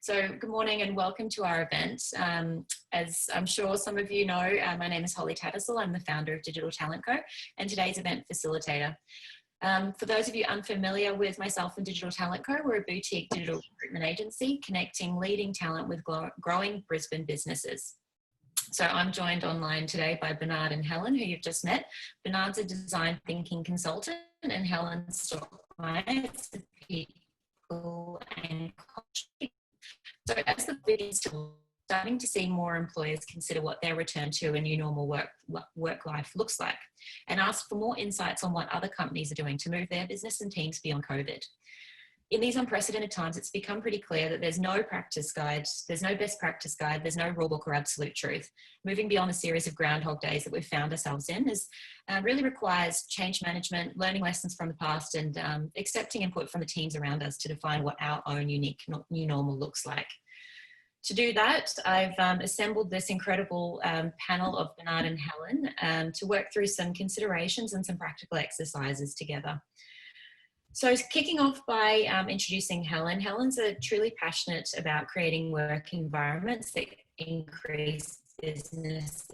So good morning and welcome to our event. As I'm sure some of you know, my name is Tattersall. I'm the founder of Digital Talent Co. and today's event facilitator. For those of you unfamiliar with myself and Digital Talent Co, we're a boutique digital recruitment agency connecting leading talent with growing Brisbane businesses. So I'm joined online today by Bernard and Helen, who you've just met. Bernard's a design thinking consultant and Helen's Storckmeijer, people and culture. So as the biggest, starting to see more employers consider what their return to a new normal work life looks like and ask for more insights on what other companies are doing to move their business and teams beyond COVID. In these unprecedented times, it's become pretty clear that there's no practice guide, there's no best practice guide, there's no rulebook or absolute truth. Moving beyond a series of groundhog days that we've found ourselves in really requires change management, learning lessons from the past, and accepting input from the teams around us to define what our own unique new normal looks like. To do that, I've assembled this incredible panel of Bernard and Helen to work through some considerations and some practical exercises together. So kicking off by introducing Helen. Helen's truly passionate about creating work environments that increase business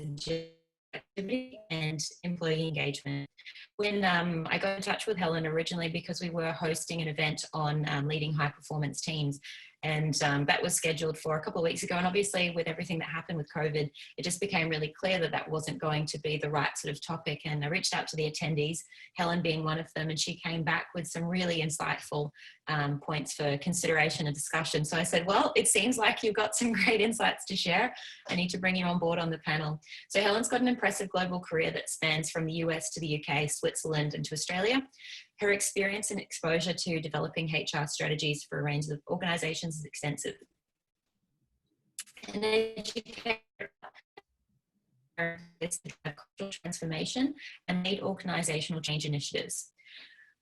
activity and employee engagement. When I got in touch with Helen originally because we were hosting an event on leading high performance teams, and that was scheduled for a couple of weeks ago, and obviously with everything that happened with COVID, it just became really clear that that wasn't going to be the right sort of topic. And I reached out to the attendees, Helen being one of them, and she came back with some really insightful points for consideration and discussion. So I said, well, it seems like you've got some great insights to share. I need to bring you on board on the panel. So Helen's got an impressive global career that spans from the US to the UK, Switzerland and to Australia. Her experience and exposure to developing HR strategies for a range of organisations is extensive. An educator, cultural transformation and lead organisational change initiatives.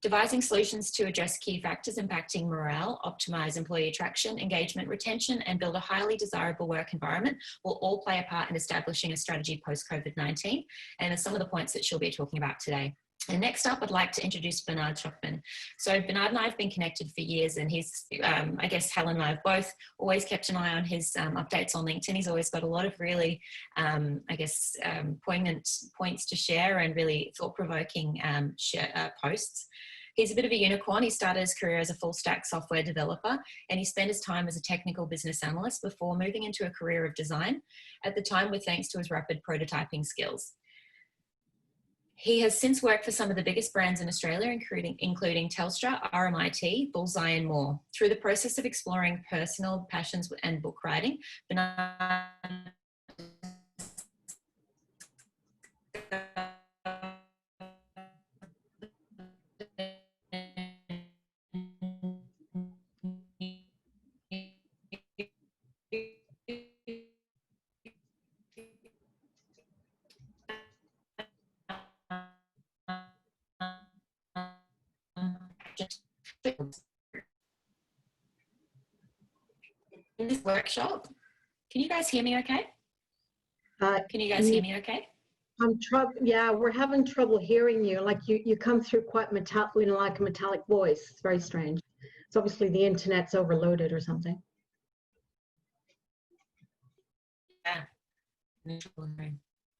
Devising solutions to address key factors impacting morale, optimise employee attraction, engagement, retention, and build a highly desirable work environment will all play a part in establishing a strategy post-COVID-19, and are some of the points that she'll be talking about today. And next up, I'd like to introduce Bernard Schokman. So Bernard and I have been connected for years, and he's, I guess Helen and I have both always kept an eye on his updates on LinkedIn. He's always got a lot of really, poignant points to share and really thought-provoking posts. He's a bit of a unicorn. He started his career as a full-stack software developer, and he spent his time as a technical business analyst before moving into a career of design, at the time with thanks to his rapid prototyping skills. He has since worked for some of the biggest brands in Australia, including Telstra, RMIT, Bullseye and more. Through the process of exploring personal passions and book writing, Bernard in this workshop. Can you guys hear me okay? Can you guys hear me okay? Yeah, we're having trouble hearing you. Like you come through quite metallic, like a metallic voice. It's very strange. It's obviously the internet's overloaded or something. Yeah.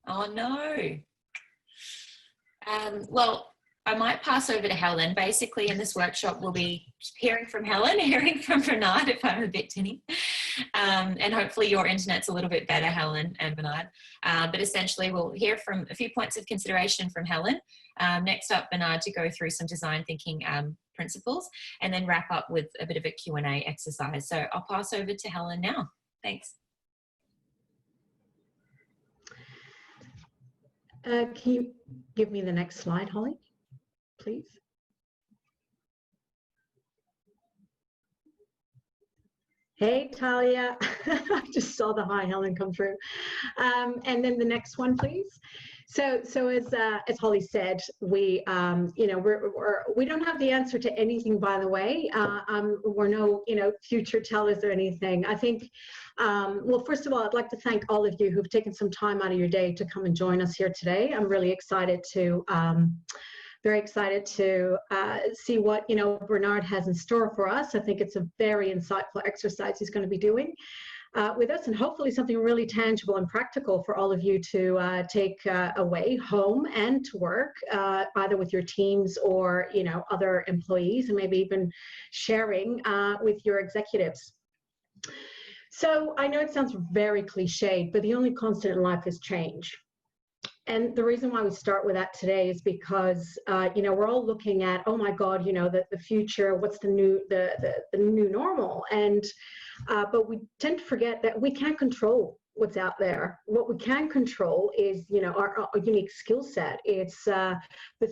Oh no. Well, I might pass over to Helen. Basically, in this workshop, we'll be hearing from Helen, hearing from Bernard, if I'm a bit tinny. And hopefully your internet's a little bit better, Helen and Bernard. But essentially, we'll hear from a few points of consideration from Helen. Next up, Bernard to go through some design thinking principles, and then wrap up with a bit of a Q&A exercise. So I'll pass over to Helen now. Thanks. Can you give me the next slide, Holly, please? Hey, Talia. I just saw the hi, Helen, come through. And then the next one, please. So as Holly said, we we don't have the answer to anything, by the way. We're no future tellers or anything. I think well, first of all, I'd like to thank all of you who've taken some time out of your day to come and join us here today. I'm really excited to very excited to see what, Bernard has in store for us. I think it's a very insightful exercise he's going to be doing with us, and hopefully something really tangible and practical for all of you to take away home and to work, either with your teams or, other employees, and maybe even sharing with your executives. So I know it sounds very cliched, but the only constant in life is change. And the reason why we start with that today is because, we're all looking at, oh my God, the future, what's the new normal? And, but we tend to forget that we can't control what's out there. What we can control is, our unique skill set. It's the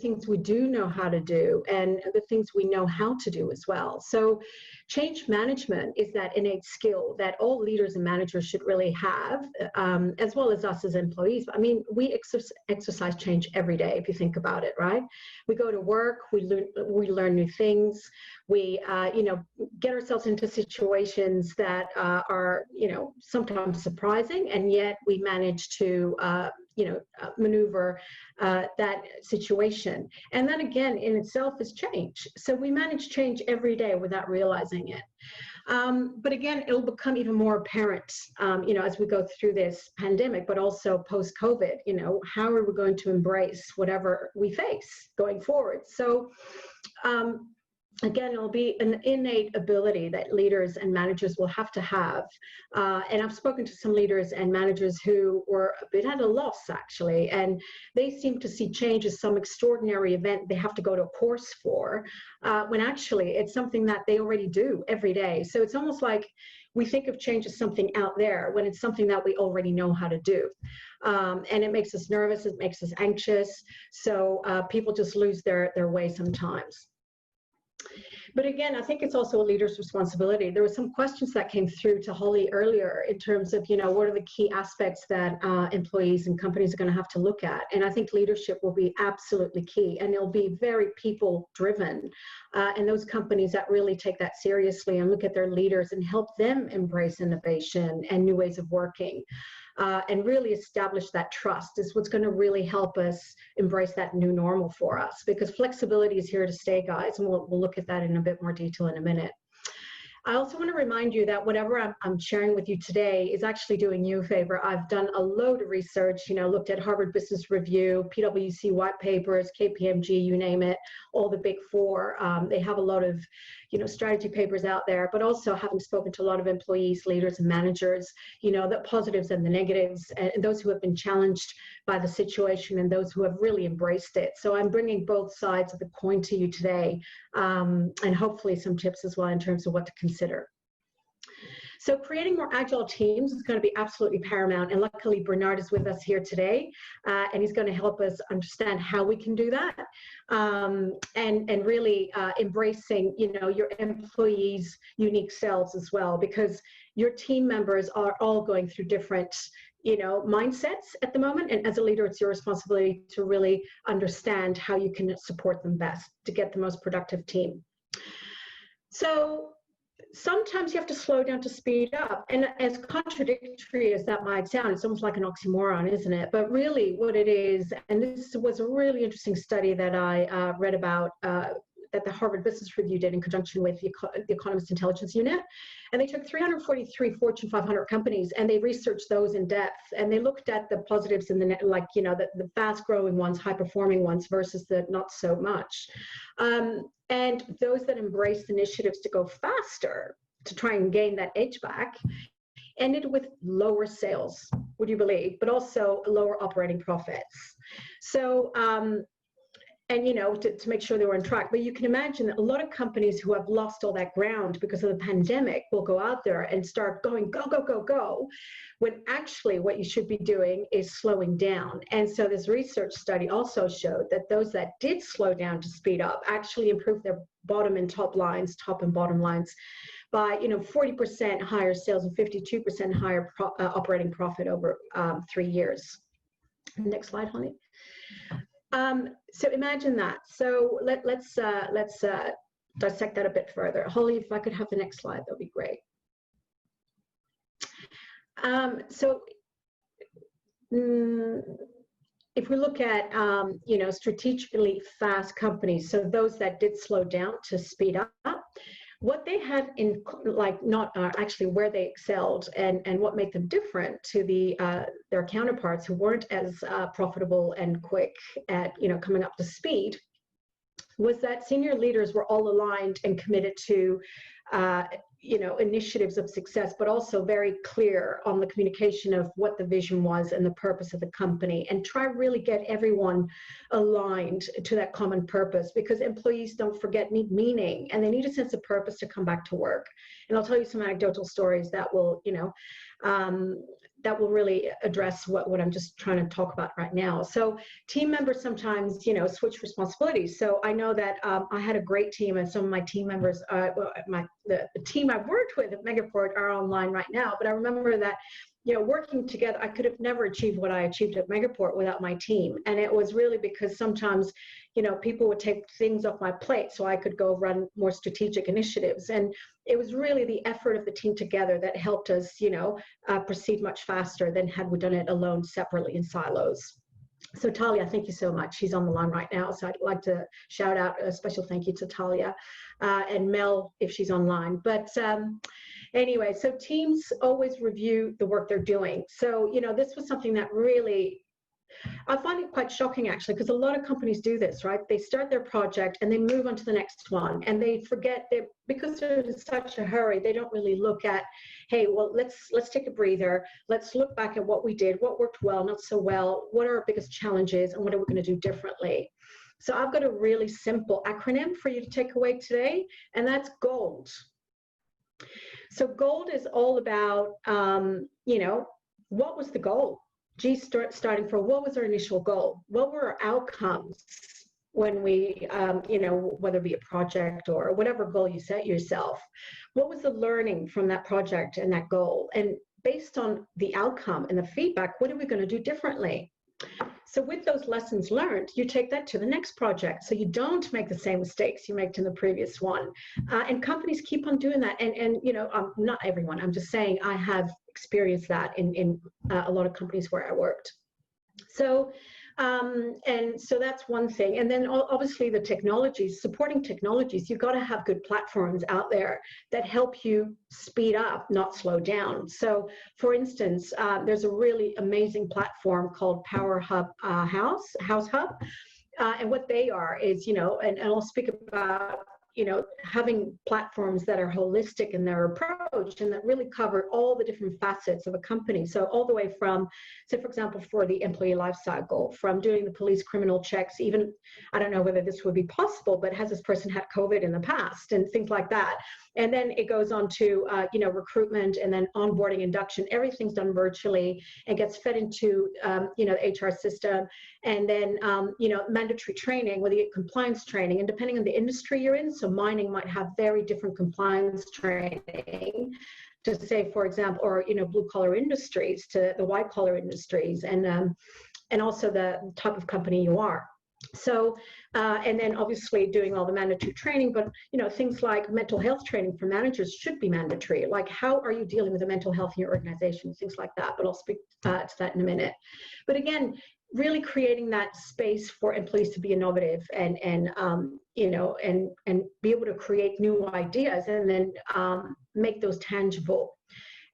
things we do know how to do and the things we know how to do as well. So change management is that innate skill that all leaders and managers should really have, as well as us as employees. I mean, we exercise change every day, if you think about it, right? We go to work, we learn new things, we, get ourselves into situations that are, sometimes surprising, and yet we manage to, maneuver that situation. And that again in itself is change. So we manage change every day without realizing it. But again, it'll become even more apparent, as we go through this pandemic, but also post-COVID, how are we going to embrace whatever we face going forward? So, again, it'll be an innate ability that leaders and managers will have to have. And I've spoken to some leaders and managers who were a bit at a loss, actually, and they seem to see change as some extraordinary event they have to go to a course for, when actually it's something that they already do every day. So it's almost like we think of change as something out there when it's something that we already know how to do. And it makes us nervous, it makes us anxious. So people just lose their way sometimes. But again, I think it's also a leader's responsibility. There were some questions that came through to Holly earlier in terms of, what are the key aspects that employees and companies are going to have to look at. And I think leadership will be absolutely key, and it'll be very people driven. And those companies that really take that seriously and look at their leaders and help them embrace innovation and new ways of working. And really establish that trust is what's going to really help us embrace that new normal for us, because flexibility is here to stay, guys, and we'll look at that in a bit more detail in a minute. I also want to remind you that whatever I'm sharing with you today is actually doing you a favor. I've done a load of research, looked at Harvard Business Review, PwC white papers, KPMG, you name it, all the big four. They have a lot of, strategy papers out there, but also having spoken to a lot of employees, leaders, and managers, the positives and the negatives, and those who have been challenged by the situation and those who have really embraced it. So I'm bringing both sides of the coin to you today, and hopefully some tips as well in terms of what to consider. So creating more agile teams is going to be absolutely paramount. And luckily, Bernard is with us here today, and he's going to help us understand how we can do that, and really embracing, your employees' unique selves as well, because your team members are all going through different, mindsets at the moment. And as a leader, it's your responsibility to really understand how you can support them best to get the most productive team. So sometimes you have to slow down to speed up. And as contradictory as that might sound, it's almost like an oxymoron, isn't it? But really what it is, and this was a really interesting study that I read about, that the Harvard Business Review did in conjunction with the Economist Intelligence Unit. And they took 343 Fortune 500 companies and they researched those in depth. And they looked at the positives and the fast growing ones, high performing ones versus the not so much. And those that embraced initiatives to go faster, to try and gain that edge back, ended with lower sales, would you believe, but also lower operating profits. So, and to make sure they were on track. But you can imagine that a lot of companies who have lost all that ground because of the pandemic will go out there and start going, go, go, go, go, when actually what you should be doing is slowing down. And so this research study also showed that those that did slow down to speed up actually improved their bottom and top lines, top and bottom lines, by 40% higher sales and 52% higher operating profit over 3 years. Next slide, Holly. So imagine that. So let's dissect that a bit further. Holly, if I could have the next slide, that would be great. if we look at, strategically fast companies, so those that did slow down to speed up, what they had in, like, not actually where they excelled and what made them different to their counterparts who weren't as profitable and quick at, coming up to speed, was that senior leaders were all aligned and committed to initiatives of success, but also very clear on the communication of what the vision was and the purpose of the company, and try really get everyone aligned to that common purpose, because employees, don't forget, need meaning, and they need a sense of purpose to come back to work. And I'll tell you some anecdotal stories that will, that will really address what I'm just trying to talk about right now. So team members sometimes, switch responsibilities. So I know that I had a great team, and some of my team members, the team I've worked with at Megaport are online right now. But I remember that, working together, I could have never achieved what I achieved at Megaport without my team. And it was really because sometimes, people would take things off my plate so I could go run more strategic initiatives. And it was really the effort of the team together that helped us, proceed much faster than had we done it alone, separately in silos. So Talia, thank you so much. She's on the line right now. So I'd like to shout out a special thank you to Talia and Mel if she's online. But anyway, so teams always review the work they're doing. So, this was something that really, I find it quite shocking actually, because a lot of companies do this, right? They start their project and they move on to the next one, and they forget that because they're in such a hurry, they don't really look at, hey, well, let's take a breather. Let's look back at what we did, what worked well, not so well, what are our biggest challenges, and what are we going to do differently? So I've got a really simple acronym for you to take away today, and that's GOLD. So GOLD is all about, what was the goal? G starting for what was our initial goal? What were our outcomes when we, whether it be a project or whatever goal you set yourself? What was the learning from that project and that goal? And based on the outcome and the feedback, what are we going to do differently? So with those lessons learned, you take that to the next project, so you don't make the same mistakes you made in the previous one. And companies keep on doing that. And not everyone, I'm just saying I have experienced that in a lot of companies where I worked. So, and so that's one thing. And then obviously the technologies, supporting technologies, you've got to have good platforms out there that help you speed up, not slow down. So for instance, there's a really amazing platform called Power Hub House Hub. And what they are is, and I'll speak about, having platforms that are holistic in their approach and that really cover all the different facets of a company. So all the way from, say, for example, for the employee life cycle, from doing the police criminal checks, even, I don't know whether this would be possible, but has this person had COVID in the past and things like that. And then it goes on to, recruitment and then onboarding, induction. Everything's done virtually and gets fed into, the HR system. And then, mandatory training, whether you get compliance training, and depending on the industry you're in. So mining might have very different compliance training to, say, for example, or, blue collar industries to the white collar industries, and also the type of company you are. So, and then obviously doing all the mandatory training, but, things like mental health training for managers should be mandatory. Like, how are you dealing with the mental health in your organization, things like that, but I'll speak to that in a minute. But again, really creating that space for employees to be innovative and be able to create new ideas and then make those tangible.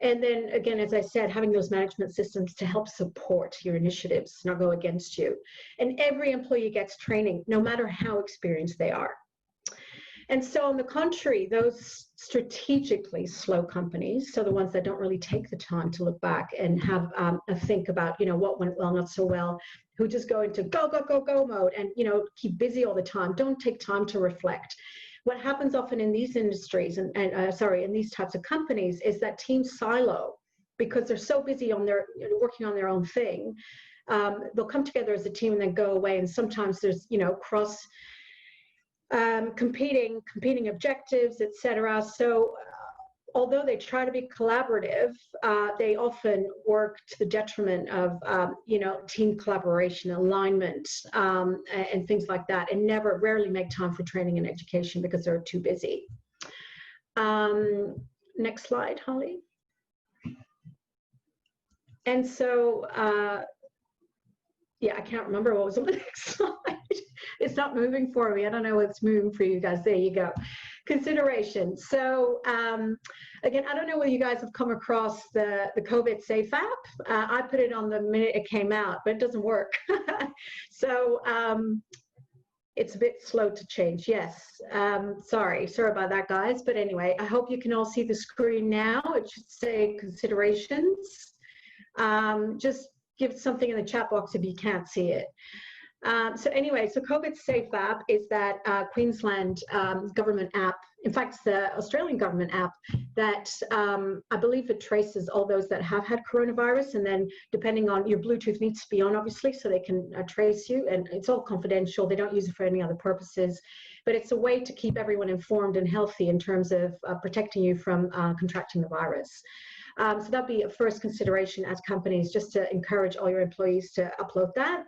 And then again, as I said, having those management systems to help support your initiatives, not go against you. And every employee gets training, no matter how experienced they are. And so on the contrary, those strategically slow companies, so the ones that don't really take the time to look back and have a think about, what went well, not so well, who just go into go, go, go, go mode and, keep busy all the time, don't take time to reflect. What happens often in these industries in these types of companies is that teams silo because they're so busy on their working on their own thing. They'll come together as a team and then go away. And sometimes there's cross competing objectives, etc. So although they try to be collaborative, they often work to the detriment of, team collaboration, alignment, and things like that, and rarely make time for training and education because they're too busy. Next slide, Holly. And so yeah, I can't remember what was on the next slide. It's not moving for me. I don't know what's moving for you guys. There you go. Considerations. So again, I don't know whether you guys have come across the COVID Safe app. I put it on the minute it came out, but it doesn't work. So it's a bit slow to change. Yes. Sorry about that, guys. But anyway, I hope you can all see the screen now. It should say considerations. Just give something in the chat box if you can't see it. So anyway, so COVID Safe app is that Queensland government app. In fact, it's the Australian government app that I believe it traces all those that have had coronavirus, and then depending on your Bluetooth needs to be on, obviously, so they can trace you, and it's all confidential. They don't use it for any other purposes, but it's a way to keep everyone informed and healthy in terms of protecting you from contracting the virus. So that'd be a first consideration as companies, just to encourage all your employees to upload that.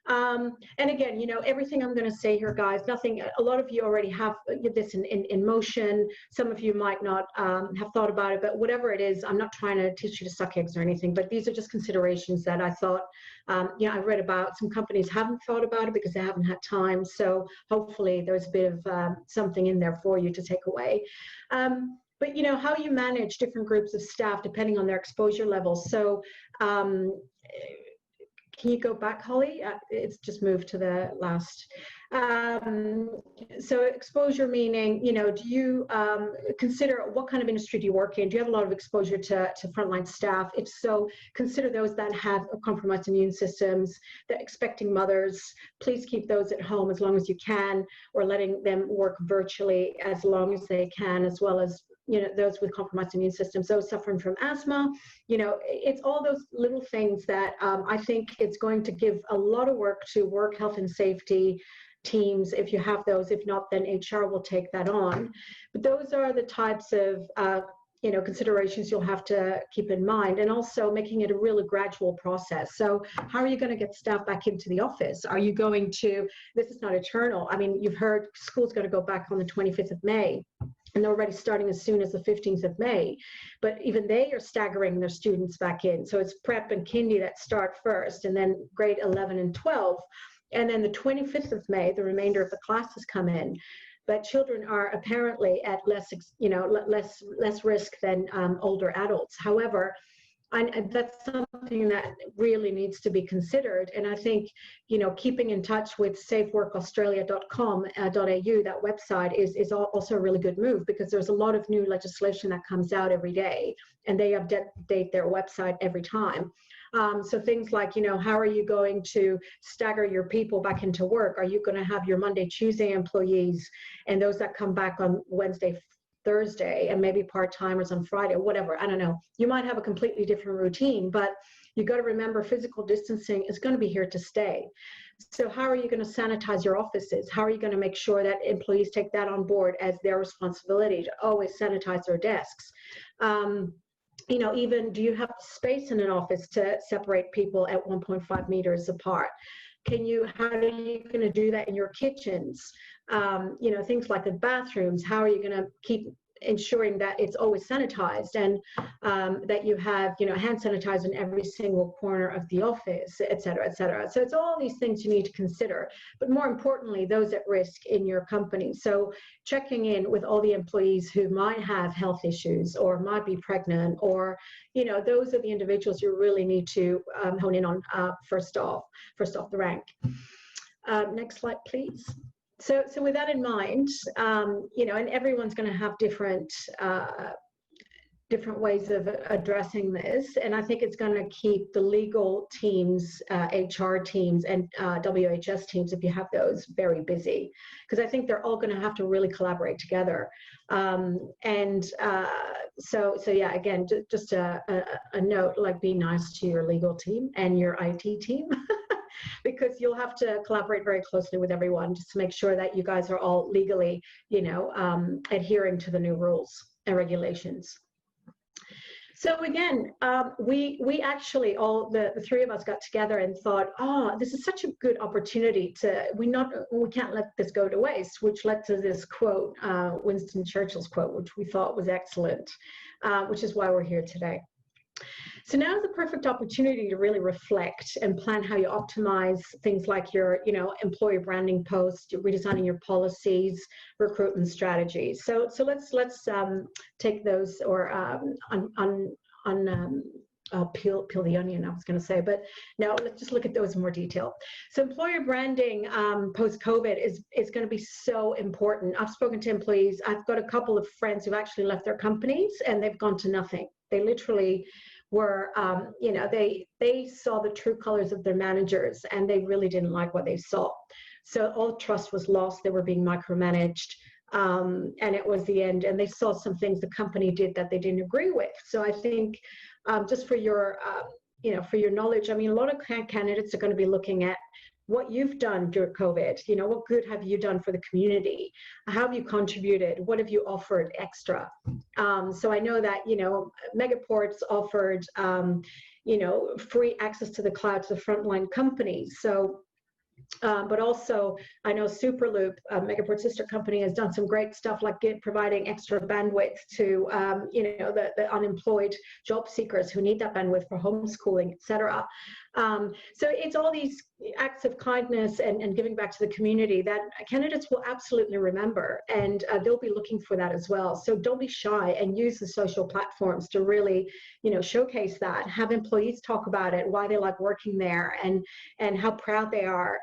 And again, you know, everything I'm going to say here, guys, nothing, a lot of you already have this in motion. Some of you might not have thought about it, but whatever it is, I'm not trying to teach you to suck eggs or anything, but these are just considerations that I thought, you know, I read about. Some companies haven't thought about it because they haven't had time. So hopefully there's a bit of something in there for you to take away. But, you know, how you manage different groups of staff depending on their exposure levels. So can you go back, Holly? It's just moved to the last. So exposure meaning, you know, do you consider what kind of industry do you work in? Do you have a lot of exposure to frontline staff? If so, consider those that have compromised immune systems, the expecting mothers. Please keep those at home as long as you can, or letting them work virtually as long as they can, as well as, you know, those with compromised immune systems, those suffering from asthma. You know, it's all those little things that I think it's going to give a lot of work to work health and safety teams, if you have those. If not, then HR will take that on. But those are the types of you know, considerations you'll have to keep in mind, and also making it a really gradual process. So how are you going to get staff back into the office? Are you going to, this is not eternal. I mean, you've heard school's going to go back on the 25th of May. And they're already starting as soon as the 15th of May. But even they are staggering their students back in. So it's prep and kindy that start first, and then grade 11 and 12. And then the 25th of May, the remainder of the classes come in. But children are apparently at less, you know, less risk than older adults. However, that's something that really needs to be considered. And I think, you know, keeping in touch with safeworkaustralia.com.au, that website is also a really good move, because there's a lot of new legislation that comes out every day, and they update their website every time. So things like, you know, how are you going to stagger your people back into work? Are you going to have your Monday, Tuesday employees and those that come back on Wednesday, Thursday, and maybe part-timers on Friday, or whatever? I don't know. You might have a completely different routine, but you got to remember physical distancing is going to be here to stay. So how are you going to sanitize your offices? How are you going to make sure that employees take that on board as their responsibility to always sanitize their desks? You know, even, do you have space in an office to separate people at 1.5 meters apart? How are you going to do that in your kitchens? You know, things like the bathrooms, how are you going to keep ensuring that it's always sanitized, and that you have, you know, hand sanitizer in every single corner of the office, et cetera, et cetera. So it's all these things you need to consider, but more importantly, those at risk in your company. So checking in with all the employees who might have health issues or might be pregnant, or, you know, those are the individuals you really need to hone in on first off the rank. Next slide, please. So with that in mind, you know, and everyone's going to have different ways of addressing this, and I think it's going to keep the legal teams, HR teams, and WHS teams, if you have those, very busy, because I think they're all going to have to really collaborate together. So yeah, again, just a note, like, be nice to your legal team and your IT team. Because you'll have to collaborate very closely with everyone just to make sure that you guys are all legally, you know, adhering to the new rules and regulations. So again, we actually, all the three of us got together and thought, oh, this is such a good opportunity to, we can't let this go to waste, which led to this quote, Winston Churchill's quote, which we thought was excellent, which is why we're here today. So now is the perfect opportunity to really reflect and plan how you optimize things like your, employer branding posts, redesigning your policies, recruitment strategies. So let's take those, or peel the onion, I was going to say, but now let's just look at those in more detail. So employer branding post-COVID is going to be so important. I've spoken to employees. I've got a couple of friends who've actually left their companies and they've gone to nothing. They literally were, they saw the true colors of their managers and they really didn't like what they saw. So all trust was lost. They were being micromanaged. And it was the end. And they saw some things the company did that they didn't agree with. So I think just for your, for your knowledge, I mean, a lot of candidates are going to be looking at what you've done during COVID. What good have you done for the community? How have you contributed? What have you offered extra? So I know that, Megaport's offered, free access to the cloud to the frontline companies. So but also, I know Superloop, Megaport's sister company, has done some great stuff like providing extra bandwidth to, the unemployed job seekers who need that bandwidth for homeschooling, etc. So it's all these acts of kindness and giving back to the community that candidates will absolutely remember, and they'll be looking for that as well. So don't be shy and use the social platforms to really, showcase that. Have employees talk about it, why they like working there, and how proud they are,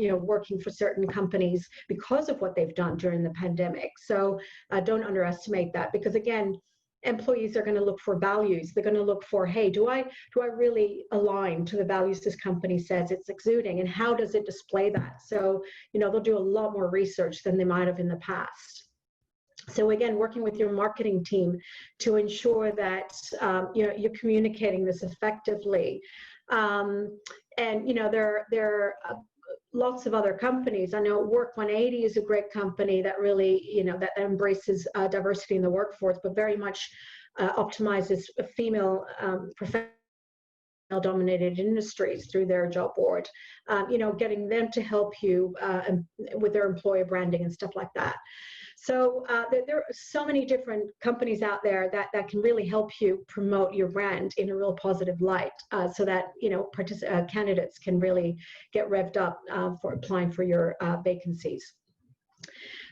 working for certain companies because of what they've done during the pandemic. So don't underestimate that, because again, employees are going to look for values. They're going to look for, hey, do I really align to the values this company says it's exuding, and how does it display that? So, they'll do a lot more research than they might have in the past. So again, working with your marketing team to ensure that you're communicating this effectively. And there are lots of other companies. I know Work 180 is a great company that really, that embraces diversity in the workforce, but very much optimizes female professional-dominated industries through their job board. Getting them to help you with their employer branding and stuff like that. So there are so many different companies out there that can really help you promote your brand in a real positive light, so that candidates can really get revved up for applying for your vacancies.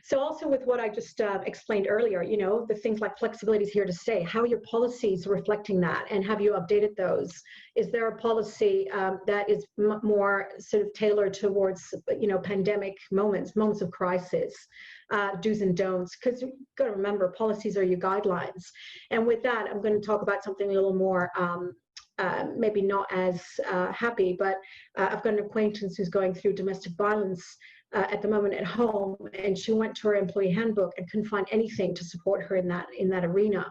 So also with what I just explained earlier, the things like flexibility is here to stay. How are your policies reflecting that, and have you updated those? Is there a policy that is more sort of tailored towards, pandemic moments of crisis, do's and don'ts? Because you've got to remember, policies are your guidelines. And with that, I'm going to talk about something a little more maybe not as happy, but I've got an acquaintance who's going through domestic violence at the moment at home, and she went to her employee handbook and couldn't find anything to support her in that arena.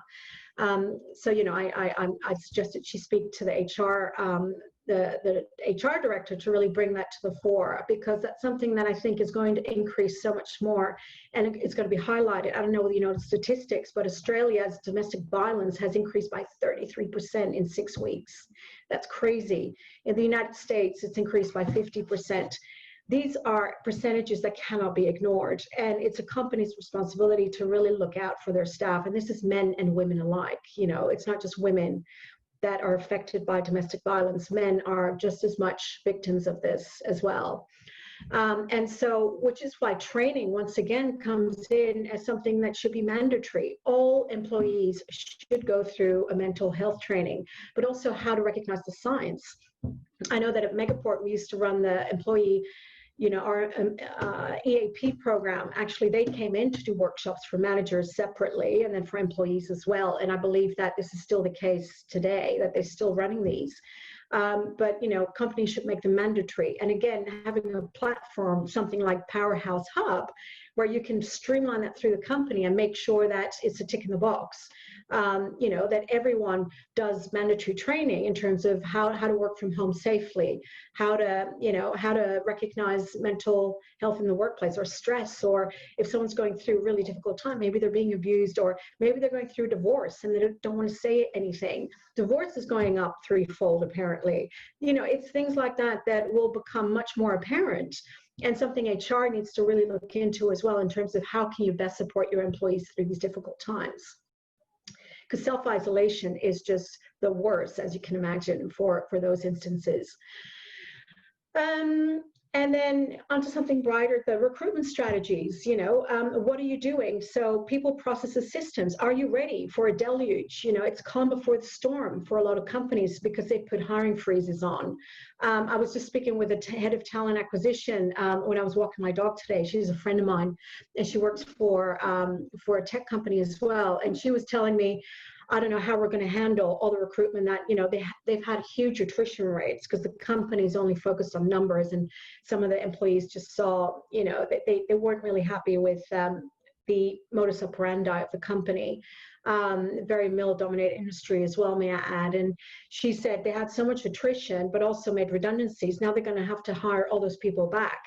So I suggested she speak to the HR the HR director to really bring that to the fore, because that's something that I think is going to increase so much more, and it's going to be highlighted. I don't know whether you know the statistics, but Australia's domestic violence has increased by 33% in 6 weeks. That's crazy. In the United States, it's increased by 50%. These are percentages that cannot be ignored, and it's a company's responsibility to really look out for their staff. And this is men and women alike. It's not just women that are affected by domestic violence. Men are just as much victims of this as well. And so, which is why training, once again, comes in as something that should be mandatory. All employees should go through a mental health training, but also how to recognize the signs. I know that at Megaport, we used to run the employee, our EAP program. Actually, they came in to do workshops for managers separately, and then for employees as well. And I believe that this is still the case today, that they're still running these. But companies should make them mandatory. And again, having a platform, something like Powerhouse Hub, where you can streamline that through the company and make sure that it's a tick in the box. That everyone does mandatory training in terms of how to work from home safely, how to recognize mental health in the workplace, or stress, or if someone's going through a really difficult time, maybe they're being abused, or maybe they're going through divorce and they don't want to say anything. Divorce is going up threefold, apparently. It's things like that that will become much more apparent, and something HR needs to really look into as well, in terms of how can you best support your employees through these difficult times. because self-isolation is just the worst, as you can imagine, for those instances. And then onto something brighter, the recruitment strategies, what are you doing? So people, processes, systems, are you ready for a deluge? It's calm before the storm for a lot of companies because they put hiring freezes on. I was just speaking with a head of talent acquisition when I was walking my dog today. She's a friend of mine, and she works for a tech company as well. And she was telling me, I don't know how we're going to handle all the recruitment that, they've had huge attrition rates because the company's only focused on numbers, and some of the employees just saw, that they weren't really happy with the modus operandi of the company. Very male-dominated industry as well, may I add. And she said they had so much attrition, but also made redundancies. Now they're going to have to hire all those people back.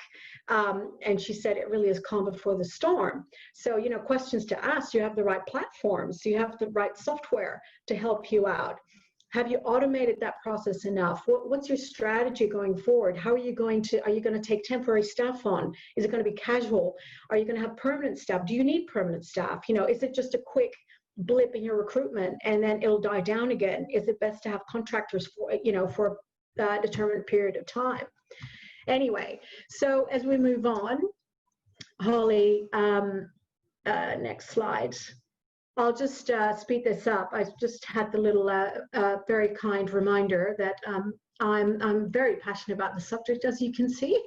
And she said it really is calm before the storm. So, questions to ask: do you have the right platforms? Do you have the right software to help you out? Have you automated that process enough? What's your strategy going forward? Are you going to take temporary staff on? Is it going to be casual? Are you going to have permanent staff? Do you need permanent staff? Is it just a quick blip in your recruitment and then it'll die down again? Is it best to have contractors for a determined period of time? Anyway, so as we move on, Holly, next slide. I'll just speed this up. I just had the little very kind reminder that I'm very passionate about the subject, as you can see.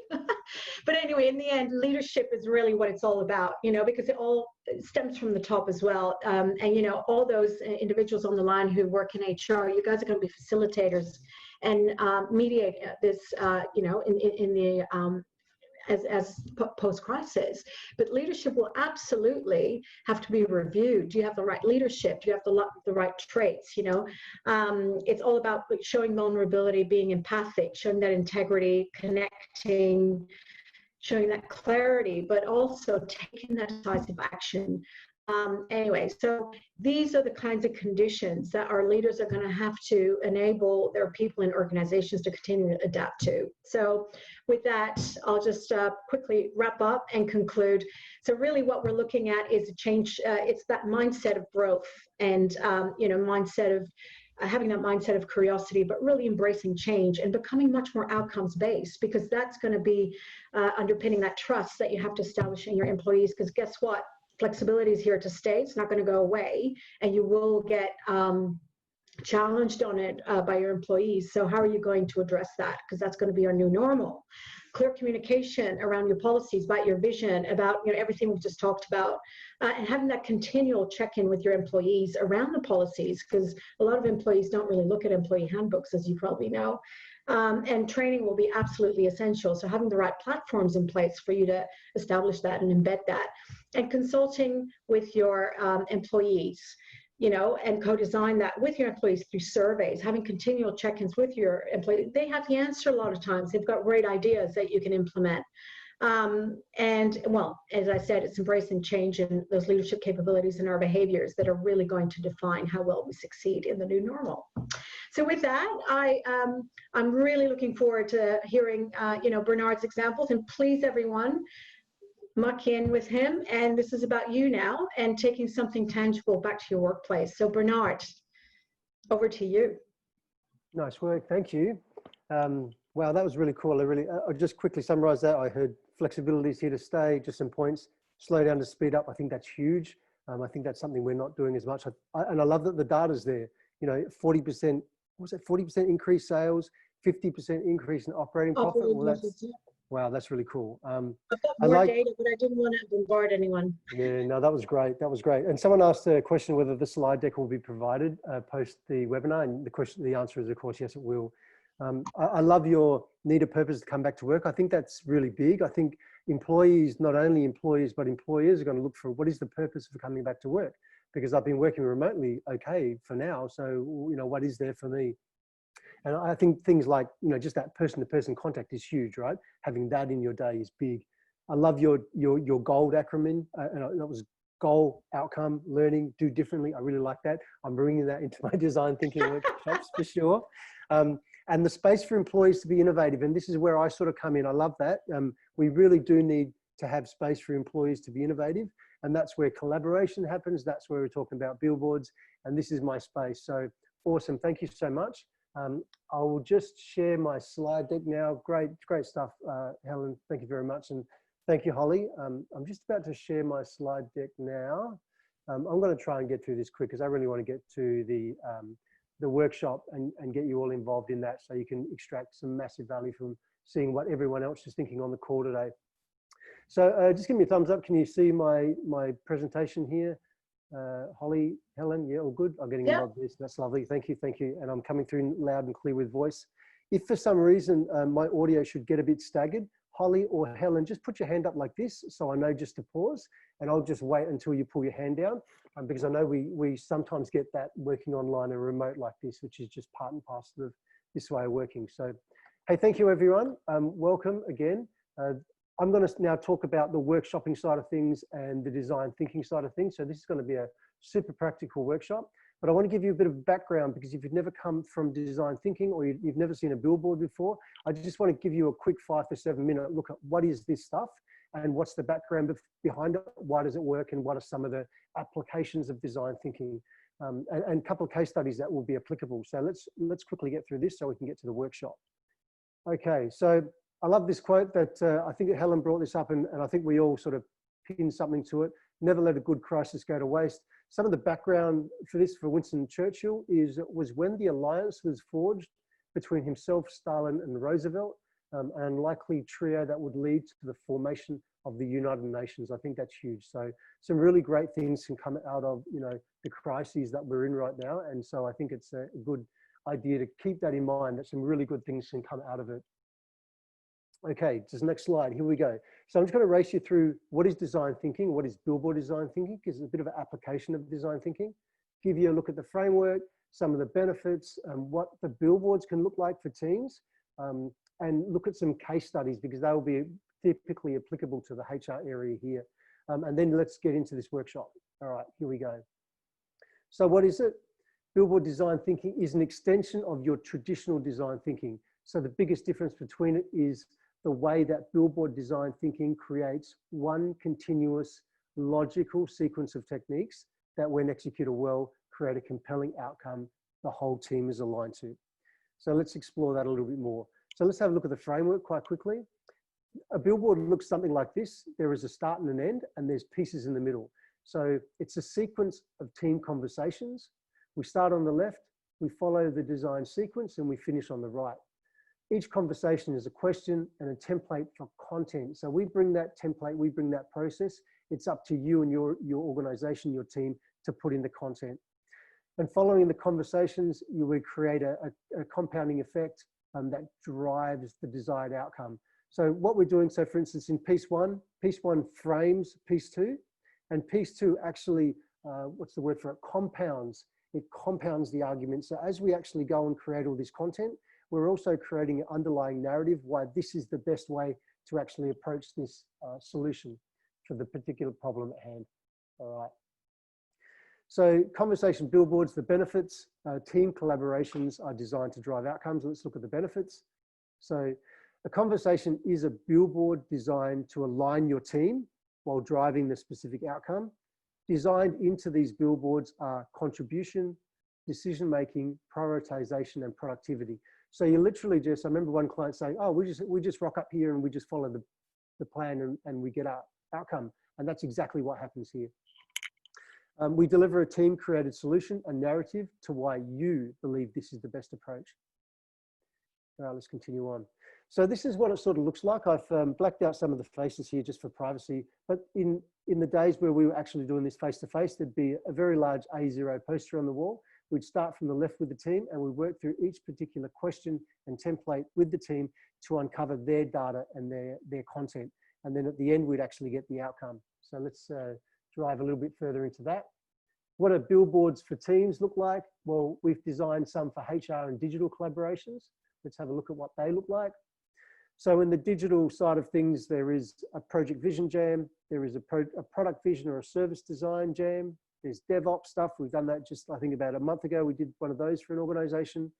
But anyway, in the end, leadership is really what it's all about, because it all stems from the top as well. And, all those individuals on the line who work in HR, you guys are going to be facilitators and mediate this, in the as post-crisis. But leadership will absolutely have to be reviewed. Do you have the right leadership? Do you have the right traits? It's all about showing vulnerability, being empathic, showing that integrity, connecting, showing that clarity, but also taking that decisive action. Anyway, so these are the kinds of conditions that our leaders are going to have to enable their people and organizations to continue to adapt to. So with that, I'll just quickly wrap up and conclude. So really what we're looking at is a change. It's that mindset of growth and, mindset of having that mindset of curiosity, but really embracing change and becoming much more outcomes-based, because that's going to be underpinning that trust that you have to establish in your employees. Because guess what? Flexibility is here to stay. It's not going to go away, and you will get challenged on it by your employees. So how are you going to address that? Because that's going to be our new normal. Clear communication around your policies, about your vision, about everything we've just talked about, and having that continual check-in with your employees around the policies, because a lot of employees don't really look at employee handbooks, as you probably know. And training will be absolutely essential. So having the right platforms in place for you to establish that and embed that, and consulting with your employees, and co-design that with your employees through surveys, having continual check-ins with your employees. They have the answer a lot of times. They've got great ideas that you can implement. And well, as I said, it's embracing change and those leadership capabilities in our behaviors that are really going to define how well we succeed in the new normal. So with that, I'm really looking forward to hearing, Bernard's examples, and please everyone, muck in with him. And this is about you now and taking something tangible back to your workplace. So Bernard, over to you. Nice work. Thank you. Wow, that was really cool. I'll just quickly summarize that. I heard flexibility is here to stay, just some points, slow down to speed up. I think that's huge. I think that's something we're not doing as much. And I love that the data's there, 40%, what was it? 40% increased sales, 50% increase in operating profit. Well, wow, that's really cool. I've got more data, but I didn't want to bombard anyone. Yeah, no, that was great. That was great. And someone asked a question whether the slide deck will be provided post the webinar, and the answer is, of course, yes, it will. I love your need a purpose to come back to work. I think that's really big. I think employees, not only employees, but employers are going to look for what is the purpose of coming back to work, because I've been working remotely, okay, for now. So, what is there for me? And I think things like, just that person-to-person contact is huge, right? Having that in your day is big. I love your GOLD acronym, and that was goal, outcome, learning, do differently. I really like that. I'm bringing that into my design thinking workshops for sure. And the space for employees to be innovative. And this is where I sort of come in. I love that. We really do need to have space for employees to be innovative. And that's where collaboration happens. That's where we're talking about billboards. And this is my space. So awesome. Thank you so much. I will just share my slide deck now. Great stuff, Helen. Thank you very much. And thank you, Holly. I'm just about to share my slide deck now. I'm going to try and get through this quick because I really want to get to the workshop and get you all involved in that so you can extract some massive value from seeing what everyone else is thinking on the call today. So just give me a thumbs up. Can you see my presentation here? Holly, Helen, yeah, all good? I'm getting involved in this. That's lovely. Thank you. And I'm coming through loud and clear with voice. If for some reason my audio should get a bit staggered, Holly or Helen, just put your hand up like this so I know just to pause, and I'll just wait until you pull your hand down because I know we sometimes get that working online and remote like this, which is just part and parcel of this way of working. So, hey, thank you everyone. Welcome again. I'm going to now talk about the workshopping side of things and the design thinking side of things. So this is going to be a super practical workshop, but I want to give you a bit of background because if you've never come from design thinking or you've never seen a billboard before, I just want to give you a quick 5 to 7 minute look at what is this stuff and what's the background behind it, why does it work, and what are some of the applications of design thinking, and a couple of case studies that will be applicable. So let's quickly get through this so we can get to the workshop. Okay, so I love this quote that I think Helen brought this up, and I think we all sort of pin something to it. Never let a good crisis go to waste. Some of the background for this for Winston Churchill was when the alliance was forged between himself, Stalin, and Roosevelt, an unlikely trio that would lead to the formation of the United Nations. I think that's huge. So some really great things can come out of the crises that we're in right now, and so I think it's a good idea to keep that in mind, that some really good things can come out of it. Okay, just next slide, here we go. So I'm just going to race you through what is design thinking, what is billboard design thinking, because it's a bit of an application of design thinking. Give you a look at the framework, some of the benefits, what the billboards can look like for teams, and look at some case studies because they will be typically applicable to the HR area here. And then let's get into this workshop. All right, here we go. So what is it? Billboard design thinking is an extension of your traditional design thinking. So the biggest difference between it is the way that billboard design thinking creates one continuous logical sequence of techniques that when executed well, create a compelling outcome the whole team is aligned to. So let's explore that a little bit more. So let's have a look at the framework quite quickly. A billboard looks something like this. There is a start and an end, and there's pieces in the middle. So it's a sequence of team conversations. We start on the left, we follow the design sequence, and we finish on the right. Each conversation is a question and a template for content. So we bring that template, we bring that process. It's up to you and your organization, your team, to put in the content. And following the conversations, you would create a compounding effect that drives the desired outcome. So what we're doing, so for instance, in piece one frames piece two, and piece two actually, what's the word for it, compounds. It compounds the argument. So as we actually go and create all this content, we're also creating an underlying narrative why this is the best way to actually approach this solution for the particular problem at hand. All right. So conversation billboards, the benefits, team collaborations are designed to drive outcomes. Let's look at the benefits. So a conversation is a billboard designed to align your team while driving the specific outcome. Designed into these billboards are contribution, decision-making, prioritization, and productivity. So you literally just, I remember one client saying, oh, we just rock up here and we just follow the plan and we get our outcome. And that's exactly what happens here. We deliver a team-created solution, a narrative to why you believe this is the best approach. All right, let's continue on. So this is what it sort of looks like. I've blacked out some of the faces here just for privacy, but in the days where we were actually doing this face-to-face, there'd be a very large A0 poster on the wall. We'd start from the left with the team and we work through each particular question and template with the team to uncover their data and their content. And then at the end, we'd actually get the outcome. So let's drive a little bit further into that. What do billboards for teams look like? Well, we've designed some for HR and digital collaborations. Let's have a look at what they look like. So in the digital side of things, there is a project vision jam. There is a product vision or a service design jam. There's DevOps stuff. We've done that just, I think, about a month ago. We did one of those for an organization.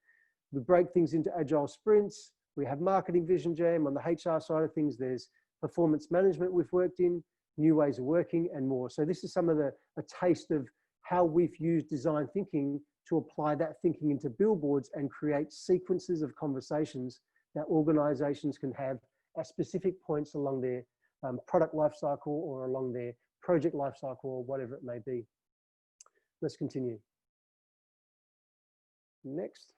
We break things into agile sprints. We have marketing vision jam. On the HR side of things, there's performance management we've worked in. new ways of working, and more. So this is some of a taste of how we've used design thinking to apply that thinking into billboards and create sequences of conversations that organizations can have at specific points along their product lifecycle or along their project lifecycle or whatever it may be. Let's continue. Next.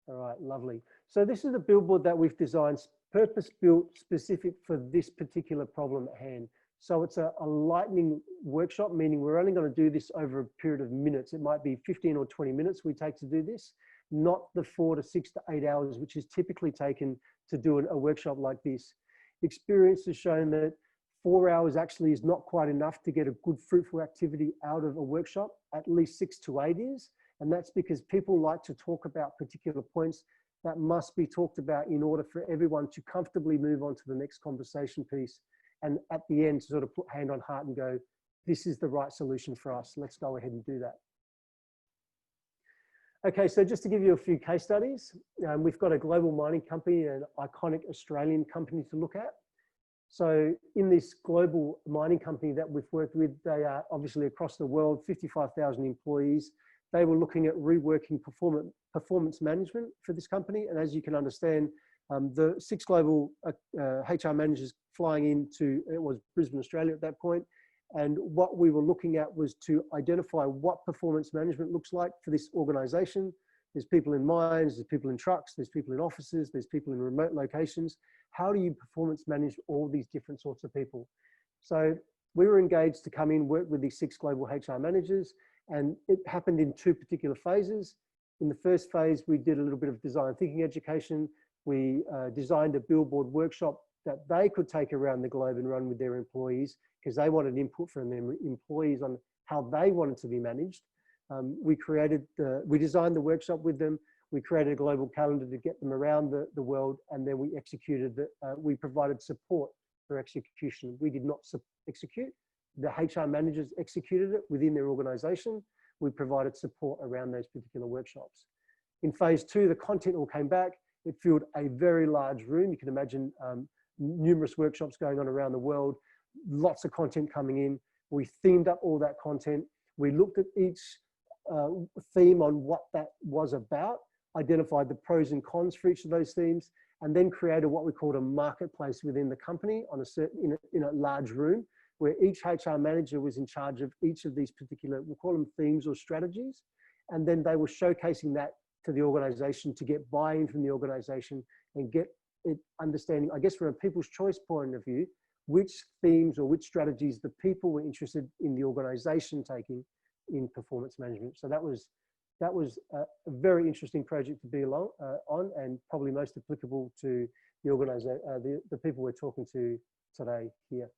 All right, lovely. So this is a billboard that we've designed, purpose-built, specific for this particular problem at hand. So it's a lightning workshop, meaning we're only going to do this over a period of minutes. It might be 15 or 20 minutes we take to do this, not the 4 to 6 to 8 hours, which is typically taken to do a workshop like this. Experience has shown that 4 hours actually is not quite enough to get a good fruitful activity out of a workshop. At least 6 to 8 is. And that's because people like to talk about particular points that must be talked about in order for everyone to comfortably move on to the next conversation piece. And at the end, to sort of put hand on heart and go, this is the right solution for us. Let's go ahead and do that. Okay, so just to give you a few case studies, we've got a global mining company, an iconic Australian company to look at. So in this global mining company that we've worked with, they are obviously across the world, 55,000 employees. They were looking at reworking performance management for this company. And as you can understand, the 6 global HR managers flying into, it was Brisbane, Australia at that point. And what we were looking at was to identify what performance management looks like for this organization. There's people in mines, there's people in trucks, there's people in offices, there's people in remote locations. How do you performance manage all these different sorts of people? So we were engaged to come in, work with these 6 global HR managers, and it happened in 2 particular phases. In the first phase, we did a little bit of design thinking education. We designed a billboard workshop that they could take around the globe and run with their employees, because they wanted input from their employees on how they wanted to be managed. We designed the workshop with them. We created a global calendar to get them around the world, and then we executed we provided support for execution. We did not execute. The HR managers executed it within their organization. We provided support around those particular workshops. In phase 2, the content all came back. It filled a very large room. You can imagine numerous workshops going on around the world, lots of content coming in. We themed up all that content. We looked at each theme on what that was about, identified the pros and cons for each of those themes, and then created what we called a marketplace within the company on in a large room, where each HR manager was in charge of each of these particular, we'll call them themes or strategies. And then they were showcasing that to the organization to get buy-in from the organization and get it understanding, I guess from a people's choice point of view, which themes or which strategies the people were interested in the organization taking in performance management. So that was a very interesting project to be on, and probably most applicable to the organization, the people we're talking to today here.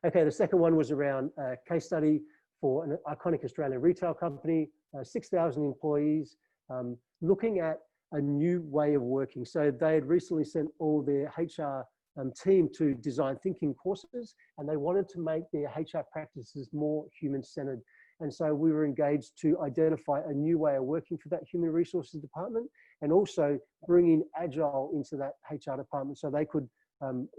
Okay, the second one was around a case study for an iconic Australian retail company, 6,000 employees, looking at a new way of working. So they had recently sent all their HR team to design thinking courses, and they wanted to make their HR practices more human-centered. And so we were engaged to identify a new way of working for that human resources department, and also bring in Agile into that HR department so they could